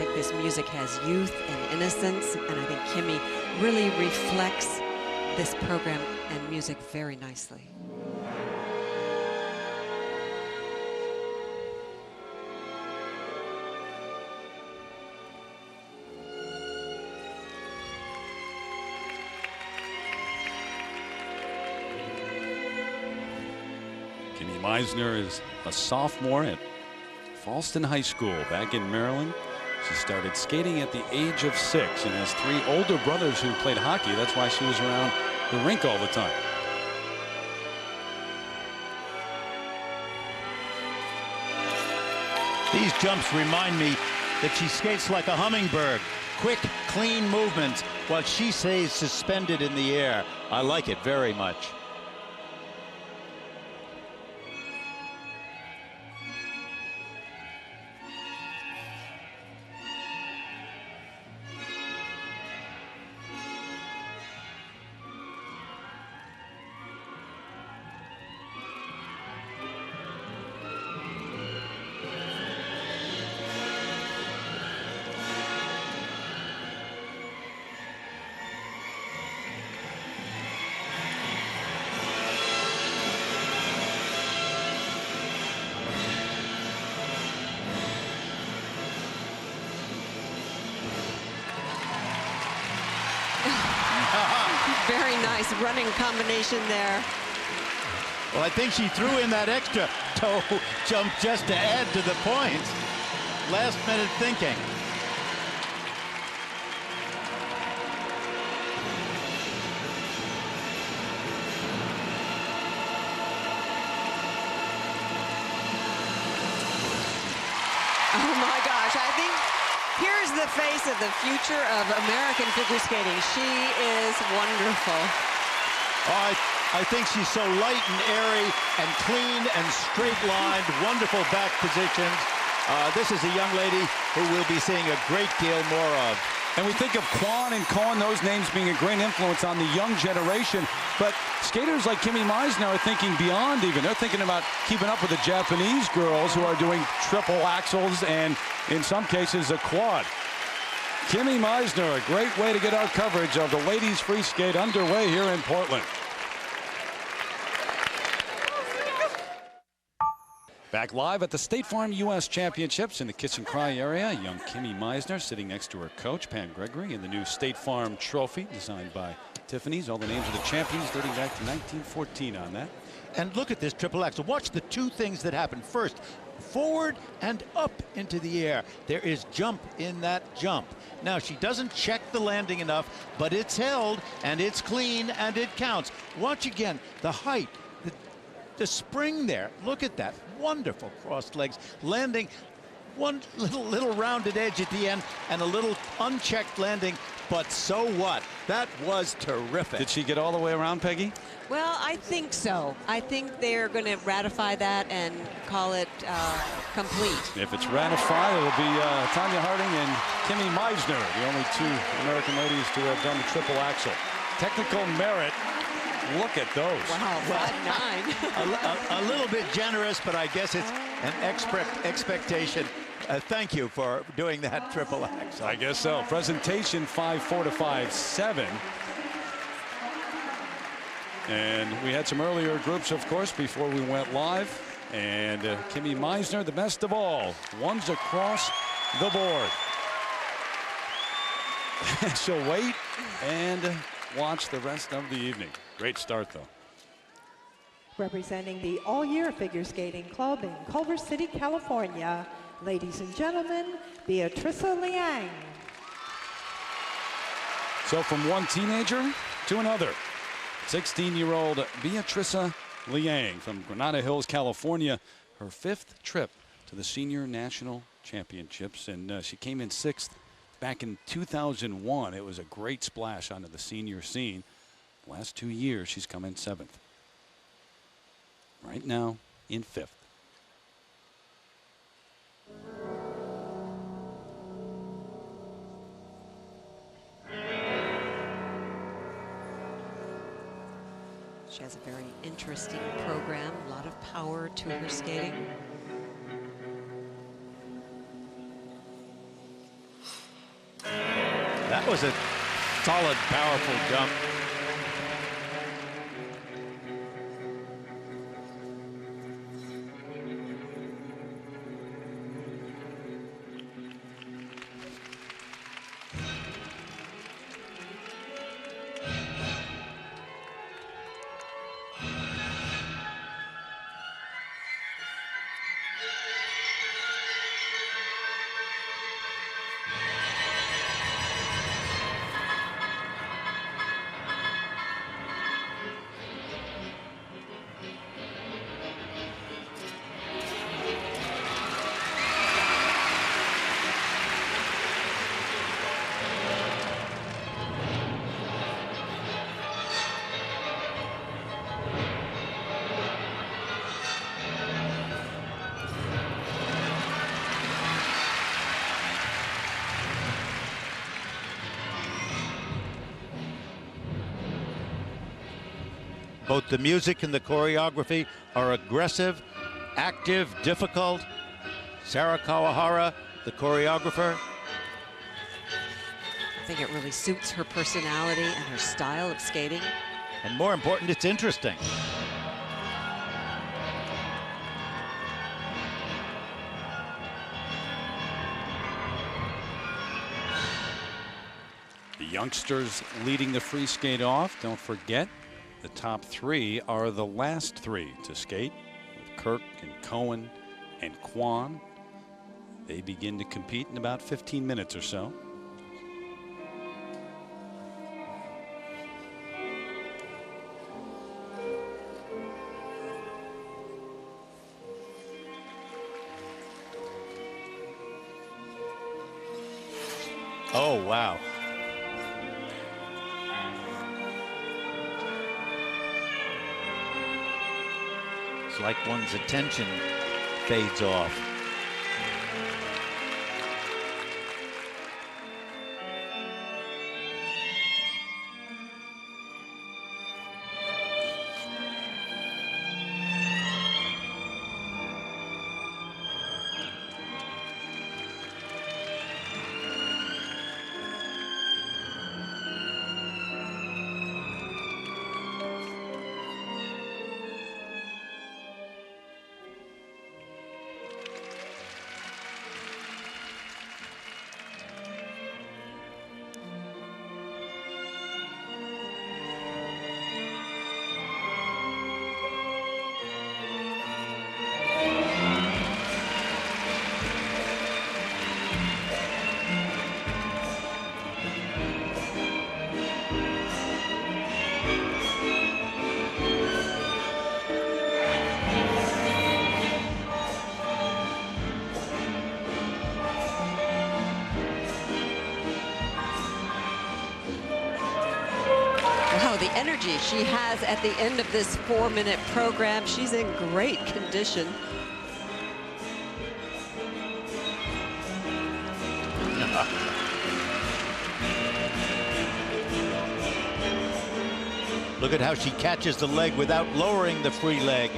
think this music has youth and innocence, and I think Kimmy really reflects this program and music very nicely.
Kimmy Meisner is a sophomore at Falston High School back in Maryland. She started skating at the age of 6 and has 3 older brothers who played hockey. That's why she was around the rink all the time.
These jumps remind me that she skates like a hummingbird. Quick, clean movements while she stays suspended in the air. I like it very much.
Very nice running combination there.
Well, I think she threw in that extra toe jump just to add to the points. Last minute thinking.
Oh my gosh, I think here's the face of the future of American figure skating. She is wonderful.
Oh, I think she's so light and airy and clean and straight-lined, wonderful back positions. This is a young lady who we'll be seeing a great deal more of.
And we think of Kwon and Cohen, those names being a great influence on the young generation. But skaters like Kimmy Meisner are thinking beyond even. They're thinking about keeping up with the Japanese girls who are doing triple axels and, in some cases, a quad. Kimmy Meisner, a great way to get our coverage of the ladies free skate underway here in Portland. Back live at the State Farm U.S. Championships in the Kiss and Cry area. Young Kimmy Meisner sitting next to her coach, Pam Gregory, in the new State Farm trophy designed by Tiffany's. All the names of the champions dating back to 1914 on that.
And look at this triple axel. Watch the two things that happen. First, forward and up into the air. There is jump in that jump. Now, she doesn't check the landing enough, but it's held, and it's clean, and it counts. Watch again, the height, the spring there. Look at that. Wonderful crossed legs. Landing one little rounded edge at the end and a little unchecked landing, but so what? That was terrific.
Did she get all the way around, Peggy?
Well, I think so. I think they're going to ratify that and call it complete.
If it's ratified, it'll be Tanya Harding and Kimmy Meisner, the only 2 American ladies to have done the triple axel. Technical merit. Look at those.
Wow, 5'9".
a little bit generous, but I guess it's an expectation. Thank you for doing that triple axel.
I guess so. Presentation 5'4" to 5'7". And we had some earlier groups, of course, before we went live. And Kimmy Meisner, the best of all, ones across the board. She'll wait and watch the rest of the evening. Great start, though.
Representing the All-Year Figure Skating Club in Culver City, California, ladies and gentlemen, Beatrice Liang.
So from one teenager to another, 16-year-old Beatrice Liang from Granada Hills, California, her 5th trip to the Senior National Championships, and she came in 6th back in 2001. It was a great splash onto the senior scene. The last 2 years, she's come in 7th. Right now, in 5th.
She has a very interesting program, a lot of power to her skating.
That was a solid, powerful jump. Both the music and the choreography are aggressive, active, difficult. Sarah Kawahara, the choreographer.
I think it really suits her personality and her style of skating.
And more important, it's interesting.
The youngsters leading the free skate off. Don't forget, the top three are the last three to skate, with Kirk and Cohen and Kwon. They begin to compete in about 15 minutes or so.
Oh, wow. It's like one's attention fades off.
The energy she has at the end of this 4-minute program. She's in great condition.
Look at how she catches the leg without lowering the free leg.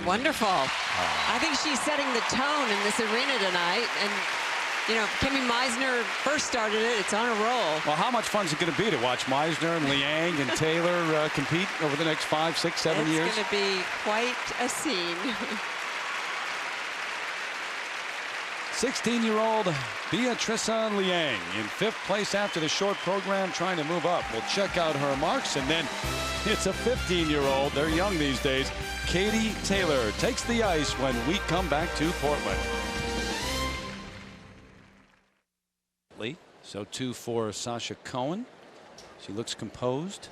Wonderful. I think she's setting the tone in this arena tonight. And, you know, Kimmy Meisner first started it. It's on a roll.
Well, how much fun is it going to be to watch Meisner and Liang and Taylor compete over the next 5, 6, 7 years?
It's going to be quite a scene.
16-year-old Beatriza Liang in 5th place after the short program, trying to move up. We'll check out her marks, and then it's a 15-year-old. They're young these days. Katie Taylor takes the ice when we come back to Portland. So too for Sasha Cohen. She looks composed.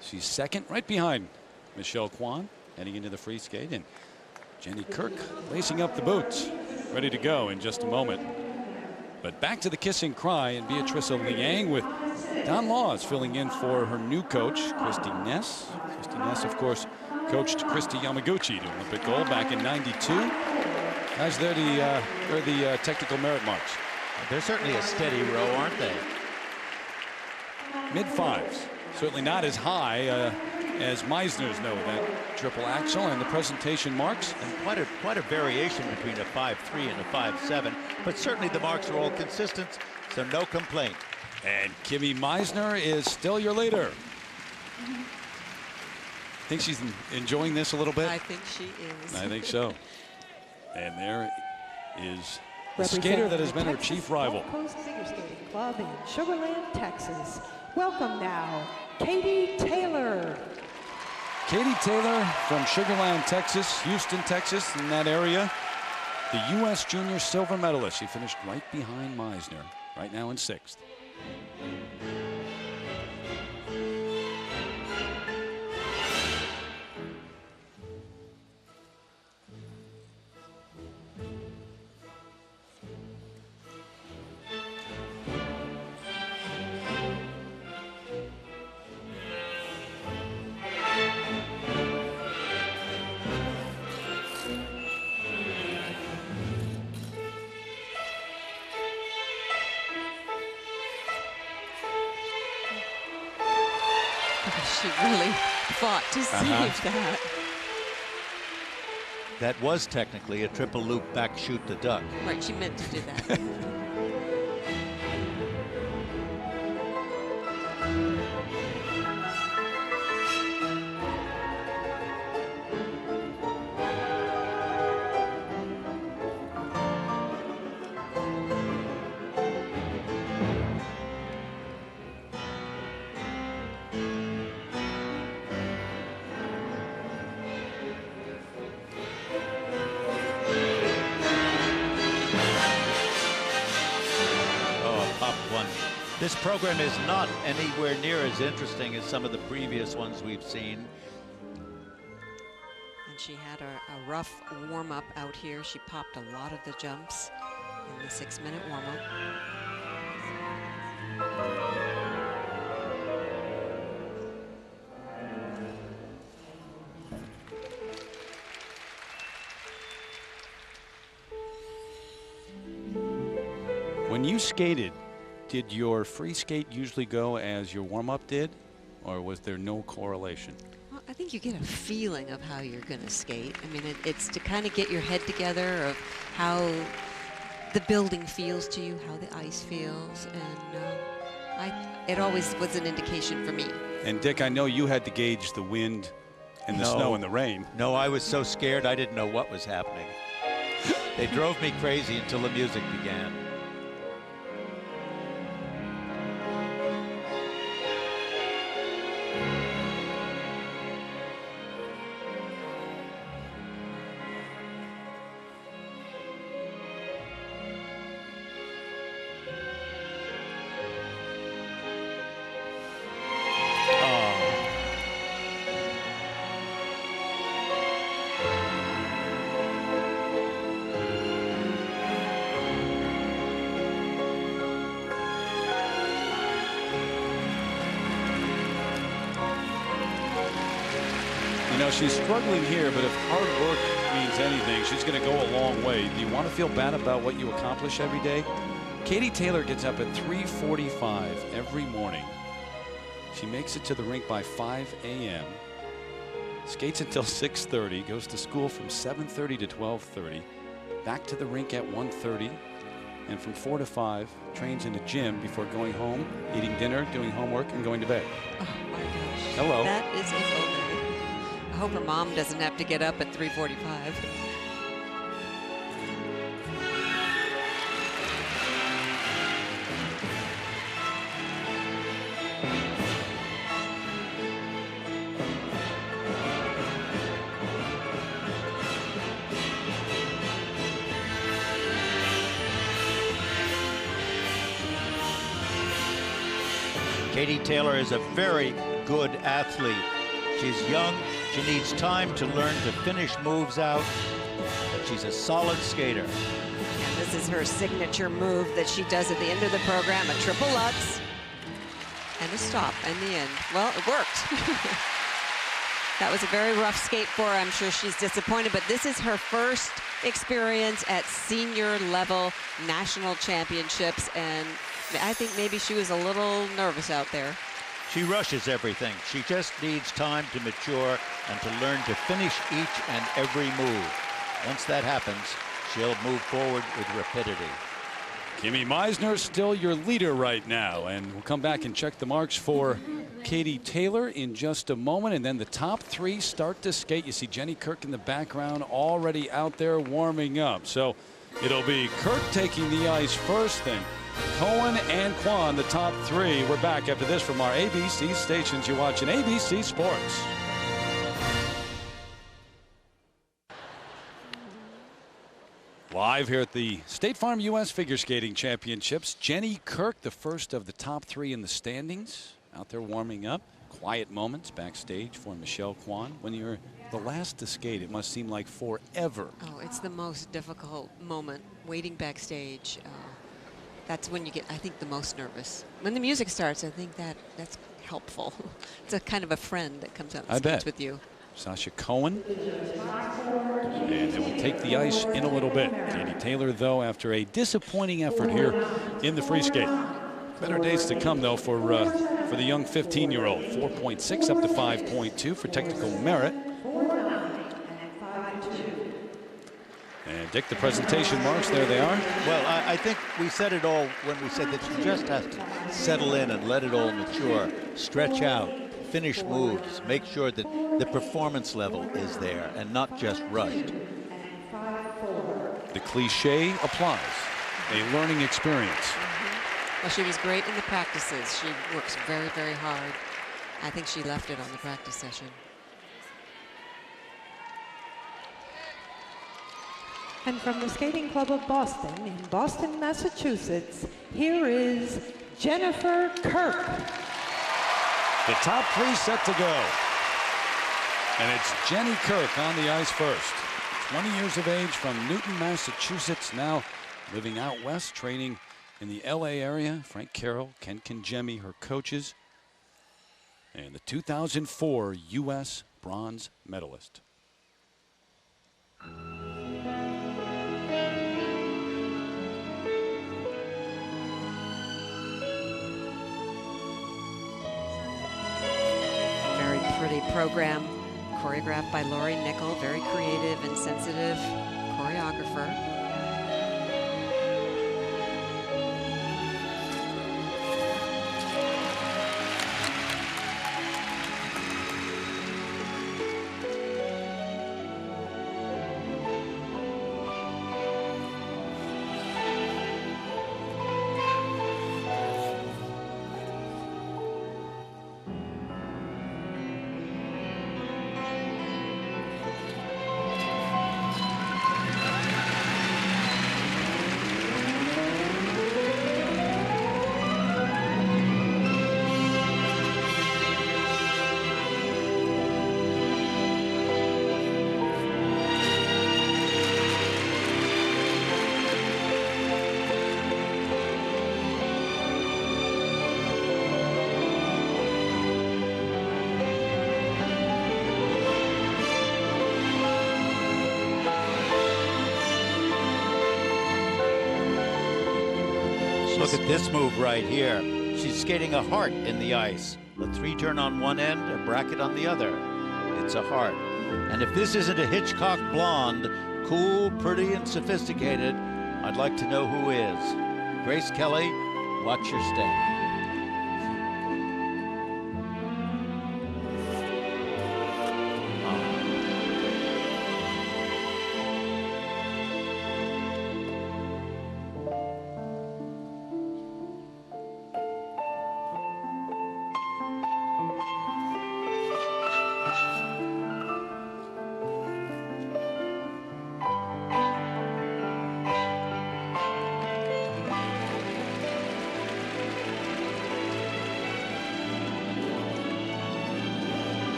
She's second, right behind Michelle Kwon, heading into the free skate. And Jenny Kirk lacing up the boots, ready to go in just a moment. But back to the kiss and cry, and Beatriza Liang with Don Laws filling in for her new coach, Christy Ness. Christy Ness, of course, coached Christy Yamaguchi to Olympic gold back in '92. Guys, they're the technical merit marks.
They're certainly a steady row, aren't they?
Mid-5s. Certainly not as high
as Meisner's know that triple axel and the presentation marks.
And quite a variation between a 5.3 and a 5.7, but certainly the marks are all consistent, so no complaint.
And Kimmy Meisner is still your leader. Think she's enjoying this a little bit?
I think she is.
I think so. And there is the skater that has been her chief rival.
Gulf Coast Figure Skating Club in Sugar Land, Texas. Welcome now, Katie Taylor.
Katie Taylor from Sugar Land, Texas, Houston, Texas, in that area. The U.S. Junior silver medalist. She finished right behind Meisner, right now in 6th.
She really fought to save that.
That was technically a triple loop back shoot the duck.
Right, she meant to do that.
This program is not anywhere near as interesting as some of the previous ones we've seen.
And she had a rough warm-up out here. She popped a lot of the jumps in the 6-minute warm-up.
When you skated, did your free skate usually go as your warm-up did, or was there no correlation?
Well, I think you get a feeling of how you're going to skate. I mean, it's to kind of get your head together of how the building feels to you, how the ice feels, and it always was an indication for me.
And Dick, I know you had to gauge the wind and the snow and the rain.
No, I was so scared I didn't know what was happening. They drove me crazy until the music began.
You know, she's struggling here, but if hard work means anything, she's going to go a long way. Do you want to feel bad about what you accomplish every day? Katie Taylor gets up at 3:45 every morning. She makes it to the rink by 5 a.m., skates until 6:30, goes to school from 7:30 to 12:30, back to the rink at 1:30, and from 4 to 5, trains in the gym before going home, eating dinner, doing homework, and going to bed.
Oh, my gosh.
Hello.
That is a full day. I hope her mom doesn't have to get up at 3:45.
Katie Taylor is a very good athlete. She's young. She needs time to learn to finish moves out, but she's a solid skater.
And this is her signature move that she does at the end of the program, a triple Lutz and a stop in the end. Well, it worked. That was a very rough skate for her. I'm sure she's disappointed, but this is her first experience at senior level national championships, and I think maybe she was a little nervous out there.
She rushes everything. She just needs time to mature and to learn to finish each and every move. Once that happens, she'll move forward with rapidity.
Kimmy Meisner still your leader right now, and we'll come back and check the marks for Katie Taylor in just a moment, and then the top three start to skate. You see Jenny Kirk in the background already out there warming up. So it'll be Kirk taking the ice first, then Cohen and Kwon, the top three. We're back after this from our ABC stations. You're watching ABC Sports. Live here at the State Farm U.S. Figure Skating Championships, Jenny Kirk, the first of the top three in the standings, out there warming up. Quiet moments backstage for Michelle Kwon. When you're the last to skate, it must seem like forever.
Oh, it's the most difficult moment, waiting backstage. That's when you get, I think, the most nervous. When the music starts, I think that's helpful. It's a kind of a friend that comes out and skates with you.
Sasha Cohen. And it will take the ice in a little bit. Katie Taylor, though, after a disappointing effort here in the free skate. Better days to come, though, for the young 15-year-old. 4.6 up to 5.2 for technical merit. And Dick, the presentation marks, there they are.
Well, I think we said it all when we said that she just has to settle in and let it all mature, stretch out, finish moves, make sure that the performance level is there and not just rushed.
The cliche applies. A learning experience.
Well, she was great in the practices. She works very, very hard. I think she left it on the practice session.
And from the Skating Club of Boston, in Boston, Massachusetts, here is Jennifer Kirk.
The top three set to go. And it's Jenny Kirk on the ice first. 20 years of age, from Newton, Massachusetts, now living out west, training in the LA area. Frank Carroll, Ken Kangemi, her coaches. And the 2004 U.S. bronze medalist.
Very pretty program, choreographed by Laurie Nickel, very creative and sensitive choreographer.
Look at this move right here. She's skating a heart in the ice. A three-turn on one end, a bracket on the other. It's a heart. And if this isn't a Hitchcock blonde, cool, pretty, and sophisticated, I'd like to know who is. Grace Kelly, watch your step.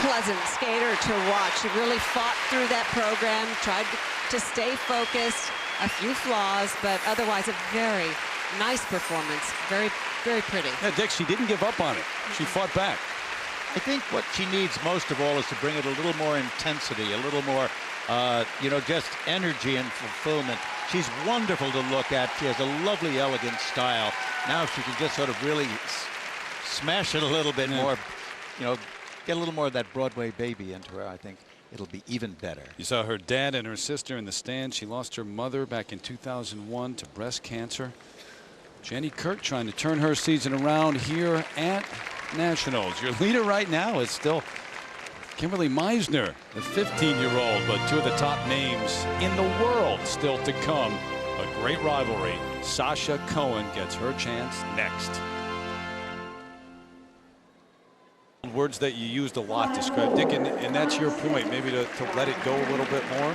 pleasant skater to watch. She really fought through that program, tried to stay focused, a few flaws, but otherwise a very nice performance. Very, very pretty.
Yeah, Dick, she didn't give up on it. She fought back.
I think what she needs most of all is to bring it a little more intensity, a little more, you know, just energy and fulfillment. She's wonderful to look at. She has a lovely, elegant style. Now if she can just sort of really smash it a little bit more, you know, get a little more of that Broadway baby into her, I think it'll be even better.
You saw her dad and her sister in the stand. She lost her mother back in 2001 to breast cancer. Jenny Kirk trying to turn her season around here at Nationals. Your leader right now is still Kimberly Meisner, the 15-year-old, but two of the top names in the world still to come. A great rivalry. Sasha Cohen gets her chance next. Words that you used a lot to describe, Dick, and that's your point, maybe to let it go a little bit more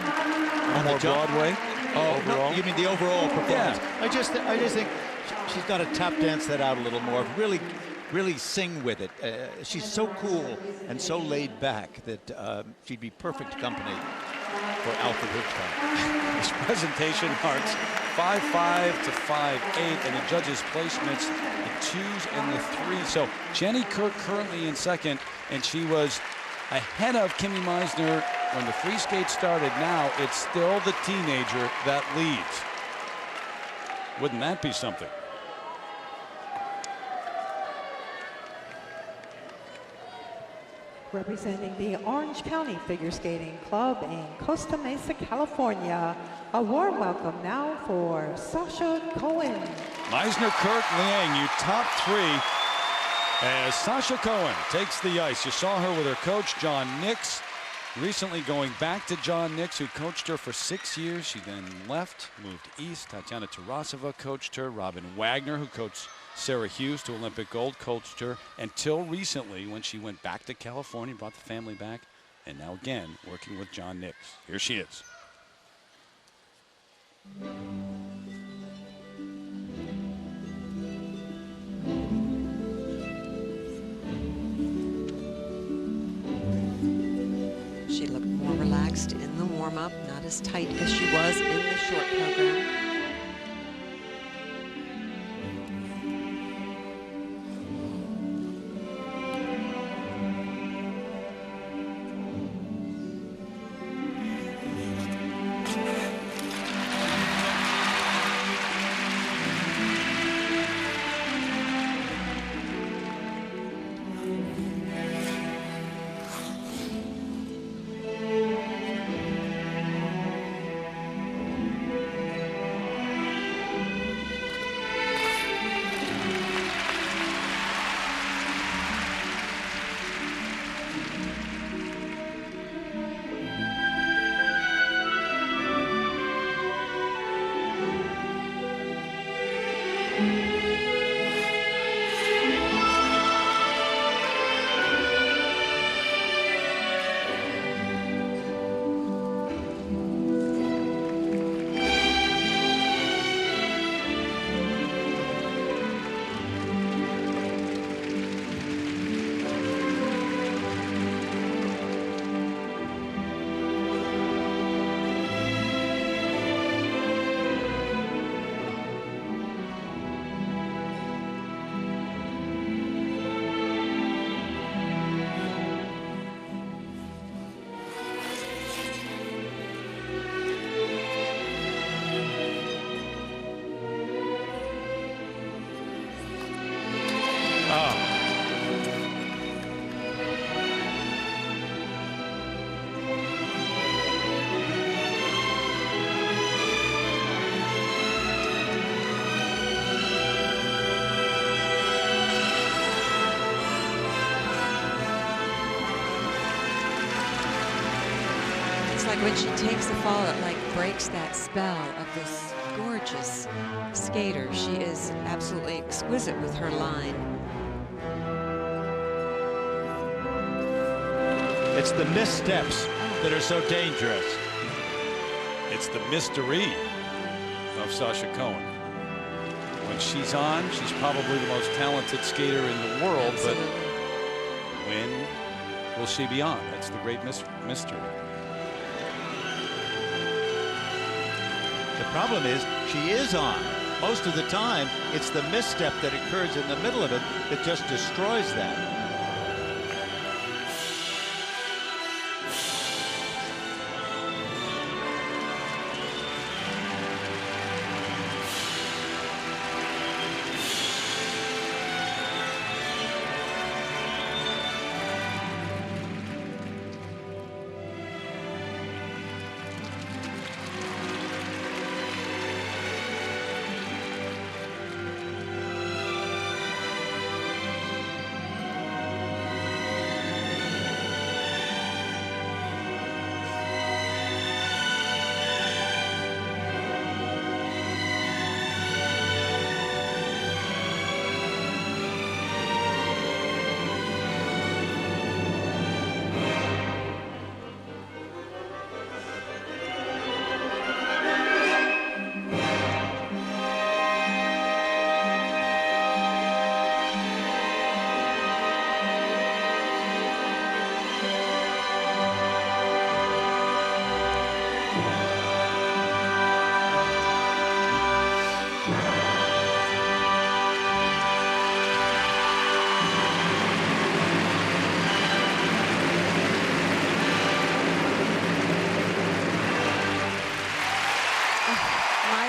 on more Broadway.
Oh,
overall?
No, you mean the overall performance?
Yeah.
I just think she's got to tap dance that out a little more. Really sing with it. She's so cool and so laid back that she'd be perfect company for Alfred Hitchcock.
This presentation marks 5-5 to 5-8, and the judges' placements, the 2s and the 3s. So Jenny Kirk currently in second, and she was ahead of Kimmy Meisner when the free skate started. Now it's still the teenager that leads. Wouldn't that be something?
Representing the Orange County Figure Skating Club in Costa Mesa, California, a warm welcome now for Sasha Cohen.
Meisner, Kirk, Liang, you top three as Sasha Cohen takes the ice. You saw her with her coach, John Nix, recently going back to John Nix, who coached her for 6 years. She then left, moved east. Tatiana Tarasova coached her. Robin Wagner, who coached Sarah Hughes to Olympic gold, coached her until recently when she went back to California, brought the family back, and now again working with John Nix. Here she is.
She looked more relaxed in the warm-up, not as tight as she was in the short program. When she takes the fall, it like breaks that spell of this gorgeous skater. She is absolutely exquisite with her line.
It's the missteps that are so dangerous.
It's the mystery of Sasha Cohen. When she's on, she's probably the most talented skater in the world, but when
will she be on? That's the great mystery.
The problem is she is on. Most of the time, it's the misstep that occurs in the middle of it that just destroys that.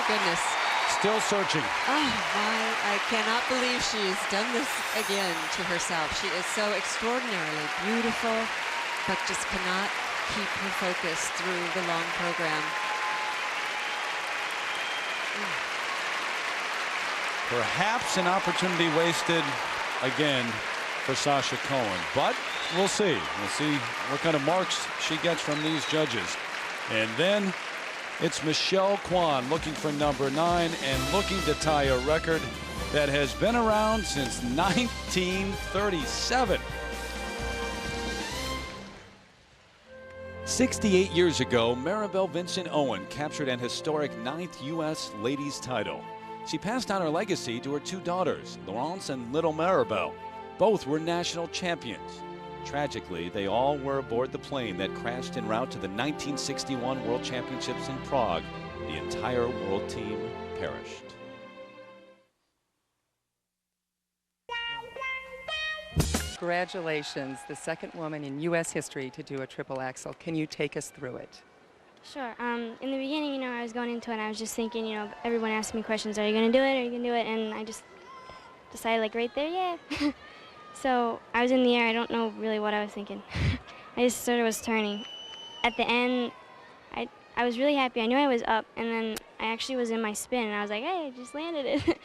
Goodness.
Still searching.
Oh my, I cannot believe she's done this again to herself. She is so extraordinarily beautiful, but just cannot keep her focus through the long program.
Perhaps an opportunity wasted again for Sasha Cohen, but we'll see. We'll see what kind of marks she gets from these judges. And then it's Michelle Kwan looking for number 9 and looking to tie a record that has been around since 1937. 68 years ago, Maribel Vincent Owen captured an historic 9th U.S. ladies title. She passed on her legacy to her 2 daughters, Laurence and Little Maribel. Both were national champions. Tragically, they all were aboard the plane that crashed en route to the 1961 World Championships in Prague. The entire world team perished.
Congratulations, the second woman in U.S. history to do a triple axel. Can you take us through it?
Sure. In the beginning, I was going into it and I was just thinking, everyone asked me questions, are you going to do it? Are you going to do it? And I just decided, like, right there, yeah. So I was in the air. I don't know really what I was thinking. I just sort of was turning. At the end, I was really happy. I knew I was up, and then I actually was in my spin, and I was like, hey, I just landed it.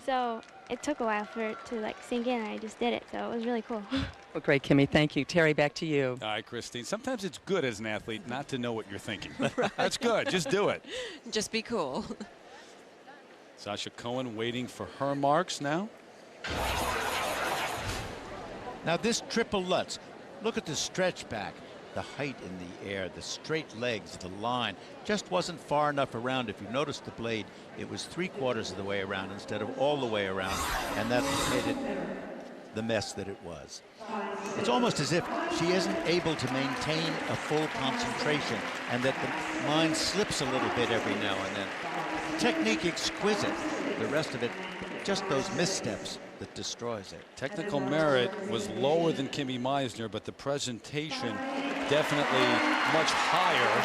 So it took a while for it to, like, sink in, and I just did it. So it was really cool.
Well, great, Kimmy. Thank you. Terry, back to you.
All right, Christine. Sometimes it's good as an athlete not to know what you're thinking. Right. That's good. Just do it.
Just be cool.
Sasha Cohen waiting for her marks now.
Now this triple Lutz, look at the stretch back, the height in the air, the straight legs, the line, just wasn't far enough around. If you notice the blade, it was 3/4 of the way around instead of all the way around, and that made it the mess that it was. It's almost as if she isn't able to maintain a full concentration and that the mind slips a little bit every now and then. Technique exquisite, the rest of it, just those missteps that destroys it.
Technical merit was lower than Kimmy Meisner, but the presentation definitely much higher.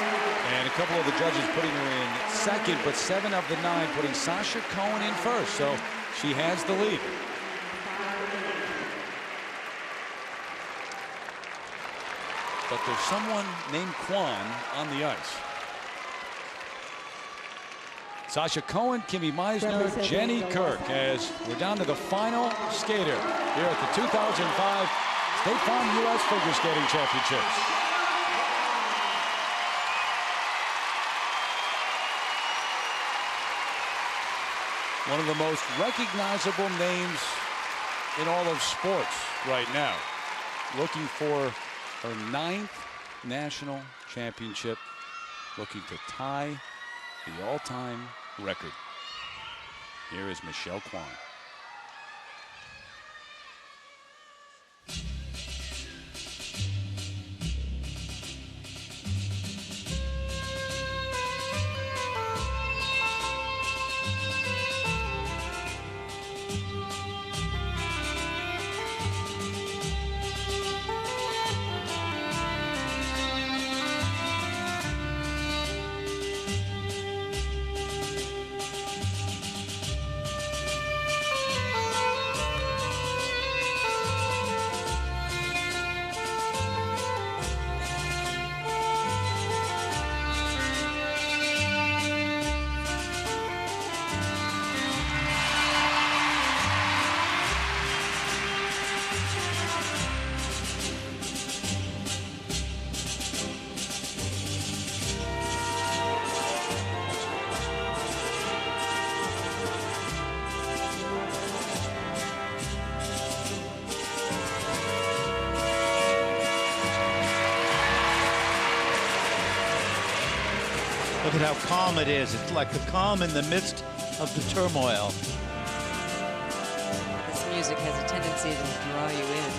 And a couple of the judges putting her in second, but 7 of the 9 putting Sasha Cohen in first. So she has the lead. But there's someone named Kwan on the ice. Sasha Cohen, Kimmy Meisner, Jenny Kirk, as we're down to the final skater here at the 2005 State Farm U.S. Figure Skating Championships. One of the most recognizable names in all of sports right now. Looking for her 9th national championship, looking to tie the all-time record. Here is Michelle Kwan.
Look at how calm it is. It's like the calm in the midst of the turmoil.
This music has a tendency to draw you in.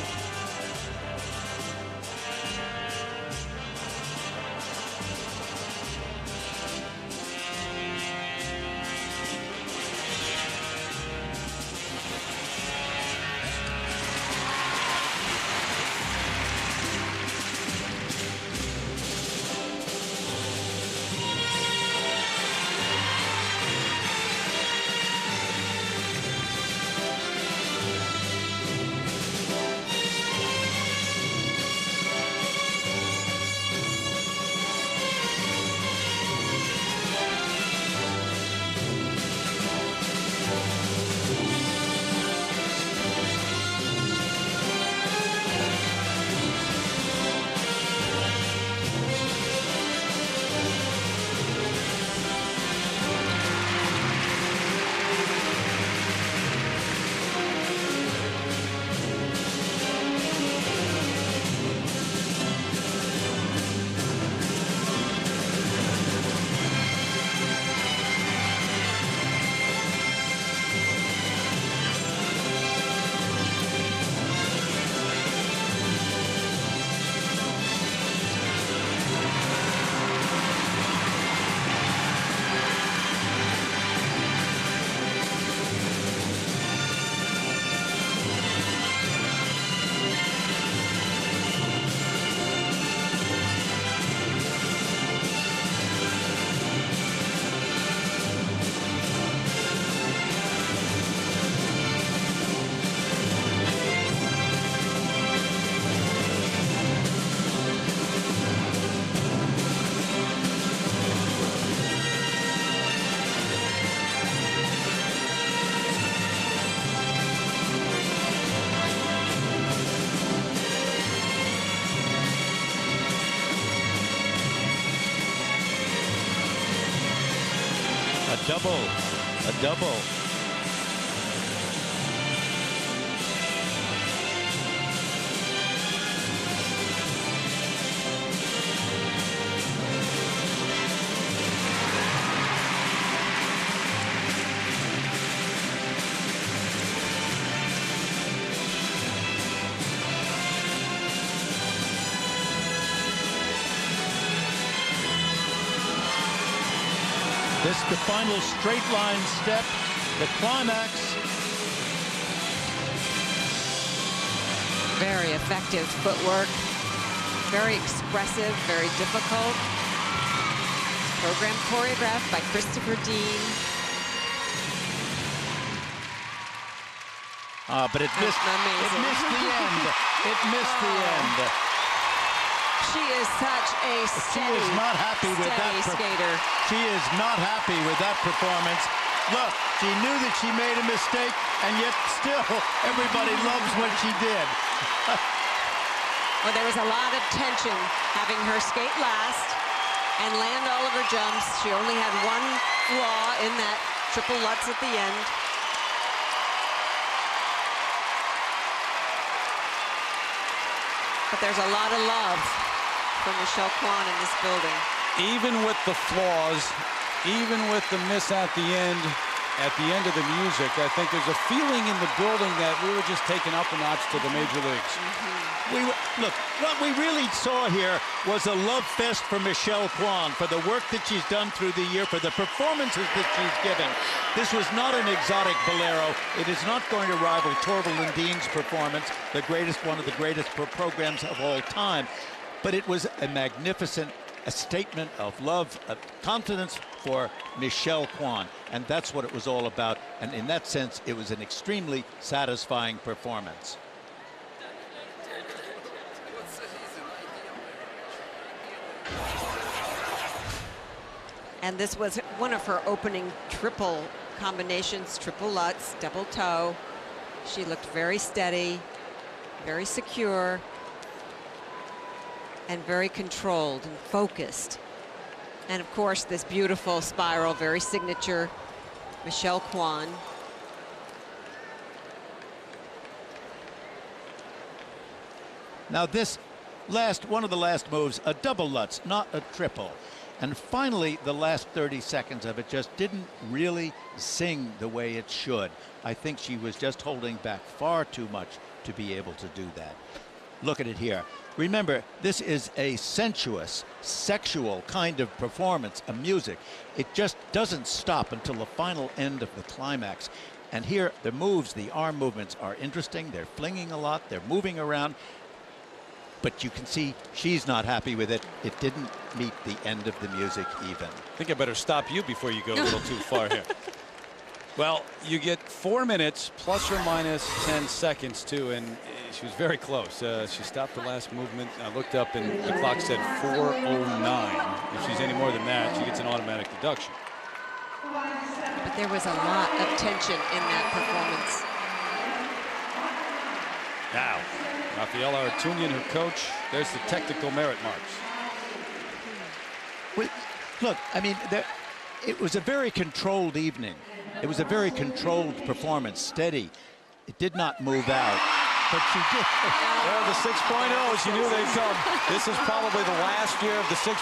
A double.
This the final straight line step, the climax.
Very effective footwork, very expressive, very difficult. Program choreographed by Christopher Dean.
But it missed the end. It missed the end.
She is such a steady,
she is not happy with that
skater.
She is not happy with that performance. Look, she knew that she made a mistake, and yet still everybody loves what she did.
Well, there was a lot of tension having her skate last and land all of her jumps. She only had one flaw in that triple Lutz at the end. But there's a lot of love for Michelle Kwan in this building.
Even with the flaws, even with the miss at the end of the music, I think there's a feeling in the building that we were just taken up a notch to the major leagues.
Look, what we really saw here was a love fest for Michelle Kwan, for the work that she's done through the year, for the performances that she's given. This was not an exotic bolero. It is not going to rival Torvill Lundin's performance, one of the greatest programs of all time. But it was a magnificent statement of love, of confidence for Michelle Kwan. And that's what it was all about. And in that sense, it was an extremely satisfying performance.
And this was one of her opening triple combinations, triple Lutz, double toe. She looked very steady, very secure, and very controlled and focused. And of course, this beautiful spiral, very signature, Michelle Kwan.
Now this one of the last moves, a double Lutz, not a triple. And finally, the last 30 seconds of it just didn't really sing the way it should. I think she was just holding back far too much to be able to do that. Look at it here. Remember, this is a sensuous, sexual kind of performance, a music. It just doesn't stop until the final end of the climax. And here, the moves, the arm movements are interesting. They're flinging a lot. They're moving around. But you can see she's not happy with it. It didn't meet the end of the music even.
I think I better stop you before you go a little too far here. Well, you get 4 minutes plus or minus 10 seconds too, and she was very close. She stopped the last movement. I looked up and the clock said 4:09. If she's any more than that, she gets an automatic deduction.
But there was a lot of tension in that performance.
Now, Rafaela Artunian, her coach, there's the technical merit marks.
Well, look, I mean, it was a very controlled evening. It was a very controlled performance, steady. It did not move out, but she did.
Well, the 6.0s, you knew they'd come. This is probably the last year of the 6.0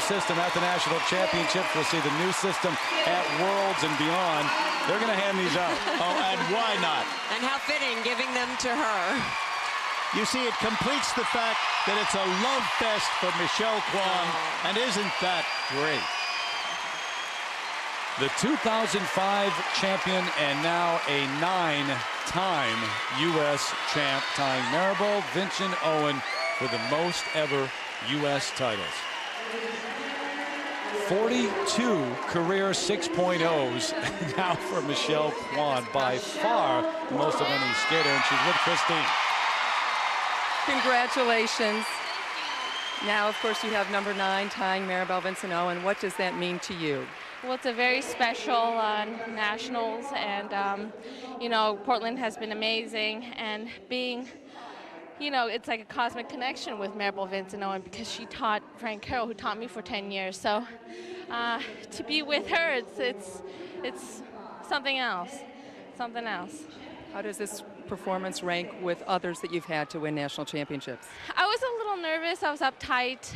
system at the National Championships. We'll see the new system at Worlds and beyond. They're going to hand these out.
Oh, and why not?
And how fitting, giving them to her.
You see, it completes the fact that it's a love fest for Michelle Kwan, and isn't that great?
The 2005 champion and now a 9-time U.S. champ, tying Maribel Vincent Owen for the most ever U.S. titles. 42 career 6.0s now for Michelle Kwan, by far the most of any skater, and she's with Christine.
Congratulations. Now, of course, you have number 9 tying Maribel Vincent Owen. What does that mean to you?
Well, it's a very special nationals, and you know, Portland has been amazing, and being, you know, it's like a cosmic connection with Maribel Vincent Owen because she taught Frank Carroll, who taught me for 10 years. So to be with her, it's something else, something else.
How does this performance rank with others that you've had to win national championships?
I was a little nervous. I was uptight.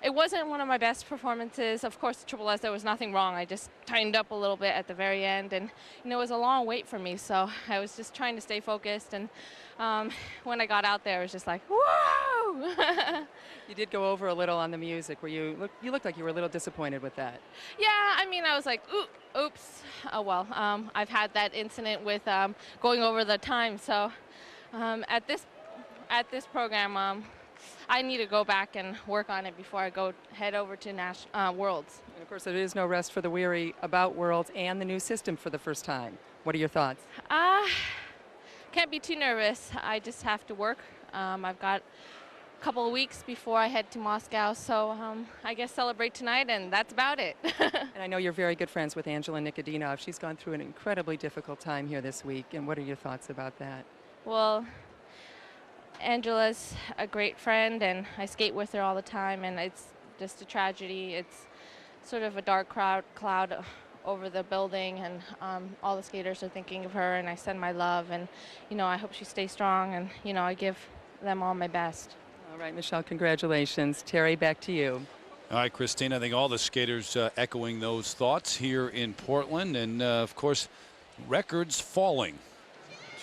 It wasn't one of my best performances. Of course, Triple S, there was nothing wrong. I just tightened up a little bit at the very end, and you know, it was a long wait for me, so I was just trying to stay focused. And when I got out there, it was just like, whoa!
You did go over a little on the music, where you looked like you were a little disappointed with that.
Yeah, I mean, I was like, oops. Oh well. I've had that incident with going over the time, so at this program. I need to go back and work on it before I head over to Worlds.
And of course, there is no rest for the weary about Worlds and the new system for the first time. What are your thoughts?
Can't be too nervous. I just have to work. I've got a couple of weeks before I head to Moscow, so I guess celebrate tonight, and that's about it.
And I know you're very good friends with Angela Nikodinov. She's gone through an incredibly difficult time here this week, and what are your thoughts about that?
Well, Angela's a great friend, and I skate with her all the time, and it's just a tragedy. It's sort of a dark cloud over the building, and all the skaters are thinking of her, and I send my love, and you know, I hope she stays strong, and you know, I give them all my best.
All right, Michelle, congratulations. Terry, back to you.
All right, Christine, I think all the skaters echoing those thoughts here in Portland, and of course, records falling.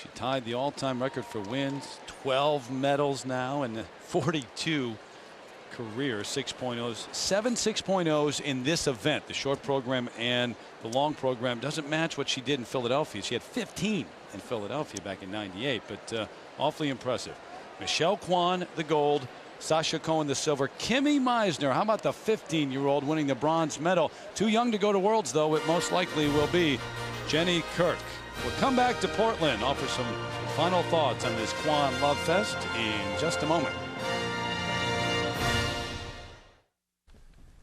She tied the all-time record for wins, 12 medals now, and 42 career 6.0s. 7 6.0s in this event. The short program and the long program doesn't match what she did in Philadelphia. She had 15 in Philadelphia back in '98, but awfully impressive. Michelle Kwan, the gold. Sasha Cohen, the silver. Kimmy Meisner, how about the 15-year-old winning the bronze medal? Too young to go to Worlds, though. It most likely will be Jenny Kirk. We'll come back to Portland, offer some final thoughts on this Kwan Love Fest in just a moment.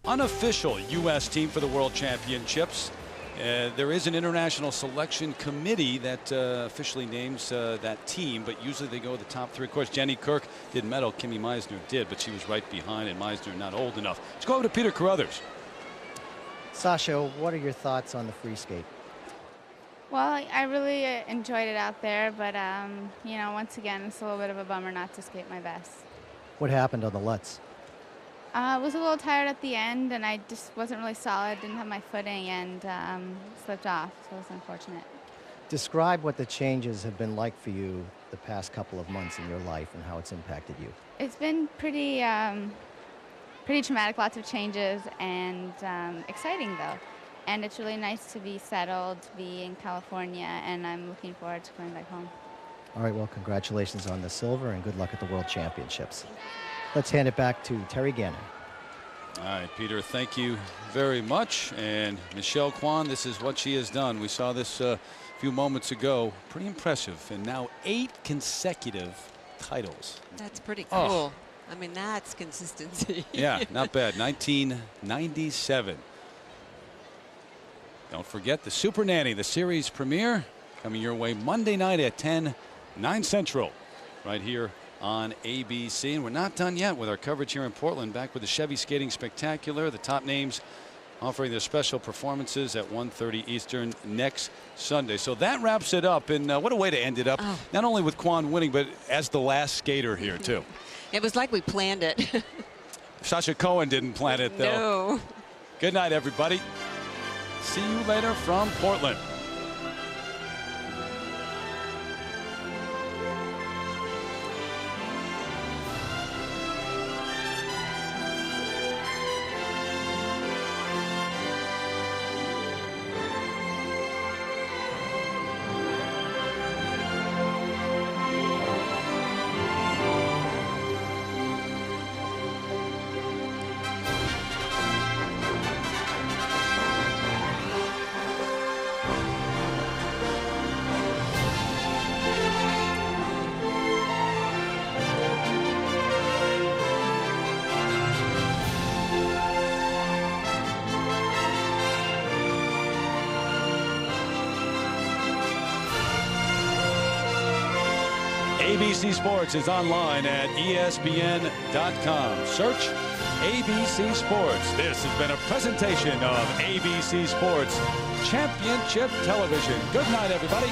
Unofficial U.S. team for the World Championships. There is an international selection committee that officially names that team, but usually they go the top 3. Of course, Jenny Kirk did medal. Kimmy Meisner did, but she was right behind, and Meisner not old enough. Let's go over to Peter Carruthers.
Sasha, what are your thoughts on the free skate?
Well, I really enjoyed it out there, but, you know, once again, it's a little bit of a bummer not to skate my best.
What happened on the Lutz?
I was a little tired at the end, and I just wasn't really solid, didn't have my footing, and slipped off, so it was unfortunate.
Describe what the changes have been like for you the past couple of months in your life and how it's impacted you.
It's been pretty traumatic, lots of changes, and exciting, though. And it's really nice to be settled, to be in California, and I'm looking forward to going back home.
All right, well, congratulations on the silver and good luck at the World Championships. Let's hand it back to Terry Gannon.
All right, Peter, thank you very much. And Michelle Kwan, this is what she has done. We saw this a few moments ago. Pretty impressive. And now 8 consecutive titles.
That's pretty cool.
Oh.
I mean, that's consistency.
Yeah, not bad. 1997. Don't forget the Super Nanny, the series premiere, coming your way Monday night at 10, 9 Central, right here on ABC. And we're not done yet with our coverage here in Portland. Back with the Chevy Skating Spectacular. The top names offering their special performances at 1:30 Eastern next Sunday. So that wraps it up. And what a way to end it up.
Oh.
Not only with Kwan winning, but as the last skater here, too.
It was like we planned it.
Sasha Cohen didn't plan it, though.
No.
Good night, everybody. See you later from Portland. ABC Sports is online at ESPN.com. Search ABC Sports. This has been a presentation of ABC Sports Championship Television. Good night, everybody.